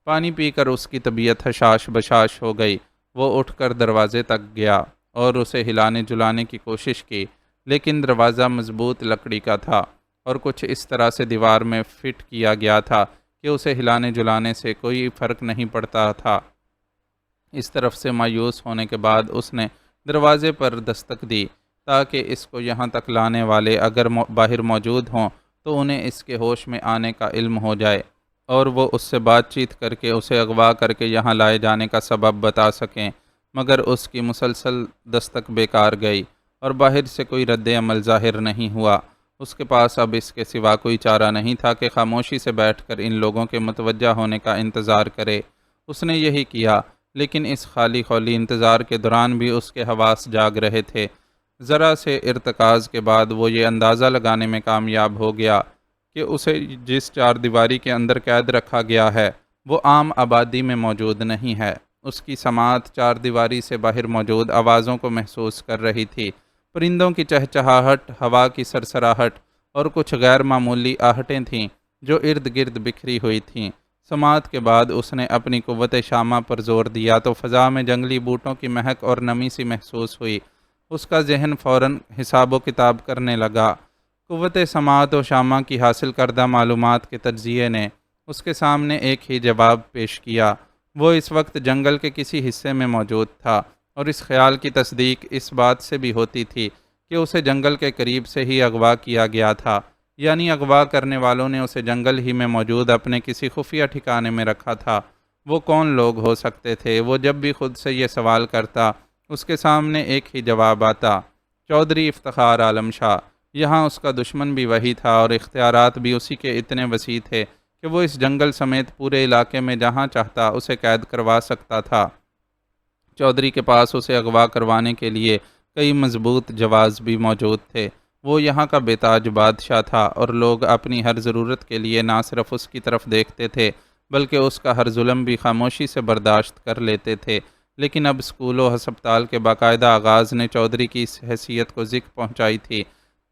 پانی پی کر اس کی طبیعت حشاش بشاش ہو گئی۔ وہ اٹھ کر دروازے تک گیا اور اسے ہلانے جلانے کی کوشش کی، لیکن دروازہ مضبوط لکڑی کا تھا اور کچھ اس طرح سے دیوار میں فٹ کیا گیا تھا کہ اسے ہلانے جلانے سے کوئی فرق نہیں پڑتا تھا۔ اس طرف سے مایوس ہونے کے بعد اس نے دروازے پر دستک دی تاکہ اس کو یہاں تک لانے والے اگر باہر موجود ہوں تو انہیں اس کے ہوش میں آنے کا علم ہو جائے اور وہ اس سے بات چیت کر کے اسے اغوا کر کے یہاں لائے جانے کا سبب بتا سکیں، مگر اس کی مسلسل دستک بیکار گئی اور باہر سے کوئی رد عمل ظاہر نہیں ہوا۔ اس کے پاس اب اس کے سوا کوئی چارہ نہیں تھا کہ خاموشی سے بیٹھ کر ان لوگوں کے متوجہ ہونے کا انتظار کرے۔ اس نے یہی کیا، لیکن اس خالی خولی انتظار کے دوران بھی اس کے حواس جاگ رہے تھے۔ ذرا سے ارتکاز کے بعد وہ یہ اندازہ لگانے میں کامیاب ہو گیا کہ اسے جس چار دیواری کے اندر قید رکھا گیا ہے وہ عام آبادی میں موجود نہیں ہے۔ اس کی سماعت چار دیواری سے باہر موجود آوازوں کو محسوس کر رہی تھی، پرندوں کی چہچہاہٹ، ہوا کی سرسراہٹ اور کچھ غیر معمولی آہٹیں تھیں جو ارد گرد بکھری ہوئی تھیں۔ سماعت کے بعد اس نے اپنی قوت شامہ پر زور دیا تو فضا میں جنگلی بوٹوں کی مہک اور نمی سی محسوس ہوئی۔ اس کا ذہن فوراً حساب و کتاب کرنے لگا۔ قوت سماعت و شامہ کی حاصل کردہ معلومات کے تجزیے نے اس کے سامنے ایک ہی جواب پیش کیا۔ وہ اس وقت جنگل کے کسی حصے میں موجود تھا اور اس خیال کی تصدیق اس بات سے بھی ہوتی تھی کہ اسے جنگل کے قریب سے ہی اغوا کیا گیا تھا، یعنی اغوا کرنے والوں نے اسے جنگل ہی میں موجود اپنے کسی خفیہ ٹھکانے میں رکھا تھا۔ وہ کون لوگ ہو سکتے تھے؟ وہ جب بھی خود سے یہ سوال کرتا اس کے سامنے ایک ہی جواب آتا، چودھری افتخار عالم شاہ۔ یہاں اس کا دشمن بھی وہی تھا اور اختیارات بھی اسی کے اتنے وسیع تھے کہ وہ اس جنگل سمیت پورے علاقے میں جہاں چاہتا اسے قید کروا سکتا تھا۔ چودھری کے پاس اسے اغوا کروانے کے لیے کئی مضبوط جواز بھی موجود تھے۔ وہ یہاں کا بے تاج بادشاہ تھا اور لوگ اپنی ہر ضرورت کے لیے نہ صرف اس کی طرف دیکھتے تھے بلکہ اس کا ہر ظلم بھی خاموشی سے برداشت کر لیتے تھے۔ لیکن اب اسکول و ہسپتال کے باقاعدہ آغاز نے چودھری کی اس حیثیت کو ذک پہنچائی تھی۔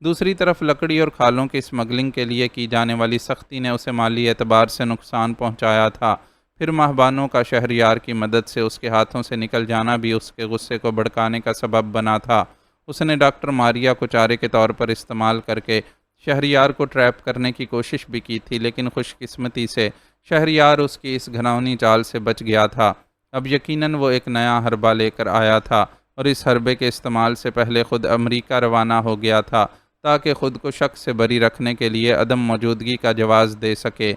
دوسری طرف لکڑی اور کھالوں کی اسمگلنگ کے لیے کی جانے والی سختی نے اسے مالی اعتبار سے نقصان پہنچایا تھا۔ پھر ماہبانوں کا شہریار کی مدد سے اس کے ہاتھوں سے نکل جانا بھی اس کے غصے کو بھڑکانے کا سبب بنا تھا۔ اس نے ڈاکٹر ماریا کو چارے کے طور پر استعمال کر کے شہریار کو ٹریپ کرنے کی کوشش بھی کی تھی، لیکن خوش قسمتی سے شہریار اس کی اس گھناؤنی چال سے بچ گیا تھا۔ اب یقیناً وہ ایک نیا حربہ لے کر آیا تھا اور اس حربے کے استعمال سے پہلے خود امریکہ روانہ ہو گیا تھا تاکہ خود کو شک سے بری رکھنے کے لیے عدم موجودگی کا جواز دے سکے۔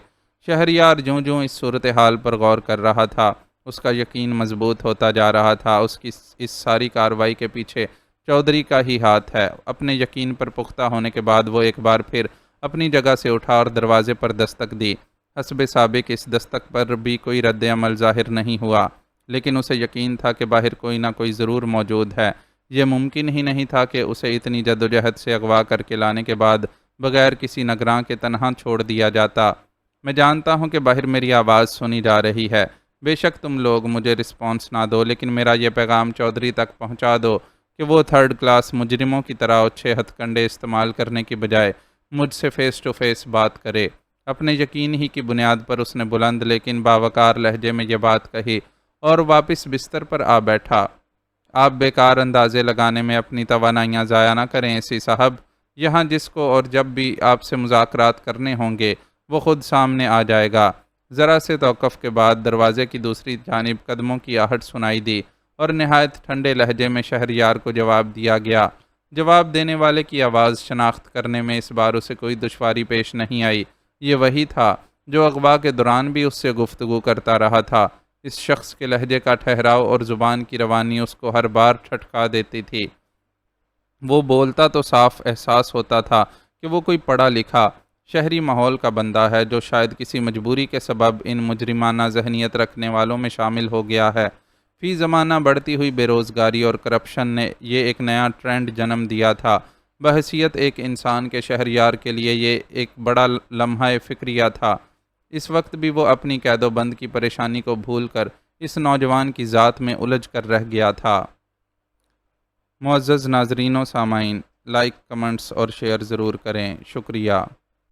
شہریار جوں جوں اس صورتحال پر غور کر رہا تھا اس کا یقین مضبوط ہوتا جا رہا تھا۔ اس کی اس ساری کارروائی کے پیچھے چودھری کا ہی ہاتھ ہے۔ اپنے یقین پر پختہ ہونے کے بعد وہ ایک بار پھر اپنی جگہ سے اٹھا اور دروازے پر دستک دی۔ حسب سابق اس دستک پر بھی کوئی رد عمل ظاہر نہیں ہوا، لیکن اسے یقین تھا کہ باہر کوئی نہ کوئی ضرور موجود ہے۔ یہ ممکن ہی نہیں تھا کہ اسے اتنی جدوجہد سے اغوا کر کے لانے کے بعد بغیر کسی نگراں کے تنہا چھوڑ دیا جاتا۔ میں جانتا ہوں کہ باہر میری آواز سنی جا رہی ہے، بے شک تم لوگ مجھے رسپانس نہ دو، لیکن میرا یہ پیغام چودھری تک پہنچا دو کہ وہ تھرڈ کلاس مجرموں کی طرح اچھے ہتھ کنڈے استعمال کرنے کی بجائے مجھ سے فیس ٹو فیس بات کرے۔ اپنے یقین ہی کی بنیاد پر اس نے بلند لیکن باوقار لہجے میں یہ بات کہی اور واپس بستر پر آ بیٹھا۔ آپ بیکار اندازے لگانے میں اپنی توانائیاں ضائع نہ کریں اسی صاحب۔ یہاں جس کو اور جب بھی آپ سے مذاکرات کرنے ہوں گے وہ خود سامنے آ جائے گا۔ ذرا سے توقف کے بعد دروازے کی دوسری جانب قدموں کی آہٹ سنائی دی اور نہایت ٹھنڈے لہجے میں شہریار کو جواب دیا گیا۔ جواب دینے والے کی آواز شناخت کرنے میں اس بار اسے کوئی دشواری پیش نہیں آئی۔ یہ وہی تھا جو اغوا کے دوران بھی اس سے گفتگو کرتا رہا تھا۔ اس شخص کے لہجے کا ٹھہراؤ اور زبان کی روانی اس کو ہر بار ٹھٹکا دیتی تھی۔ وہ بولتا تو صاف احساس ہوتا تھا کہ وہ کوئی پڑھا لکھا شہری ماحول کا بندہ ہے جو شاید کسی مجبوری کے سبب ان مجرمانہ ذہنیت رکھنے والوں میں شامل ہو گیا ہے۔ فی زمانہ بڑھتی ہوئی بے روزگاری اور کرپشن نے یہ ایک نیا ٹرینڈ جنم دیا تھا۔ بحیثیت ایک انسان کے شہریار کے لیے یہ ایک بڑا لمحہ فکریہ تھا۔ اس وقت بھی وہ اپنی قید و بند کی پریشانی کو بھول کر اس نوجوان کی ذات میں الجھ کر رہ گیا تھا۔ معزز ناظرین و سامعین، لائک، کمنٹس اور شیئر ضرور کریں۔ شکریہ۔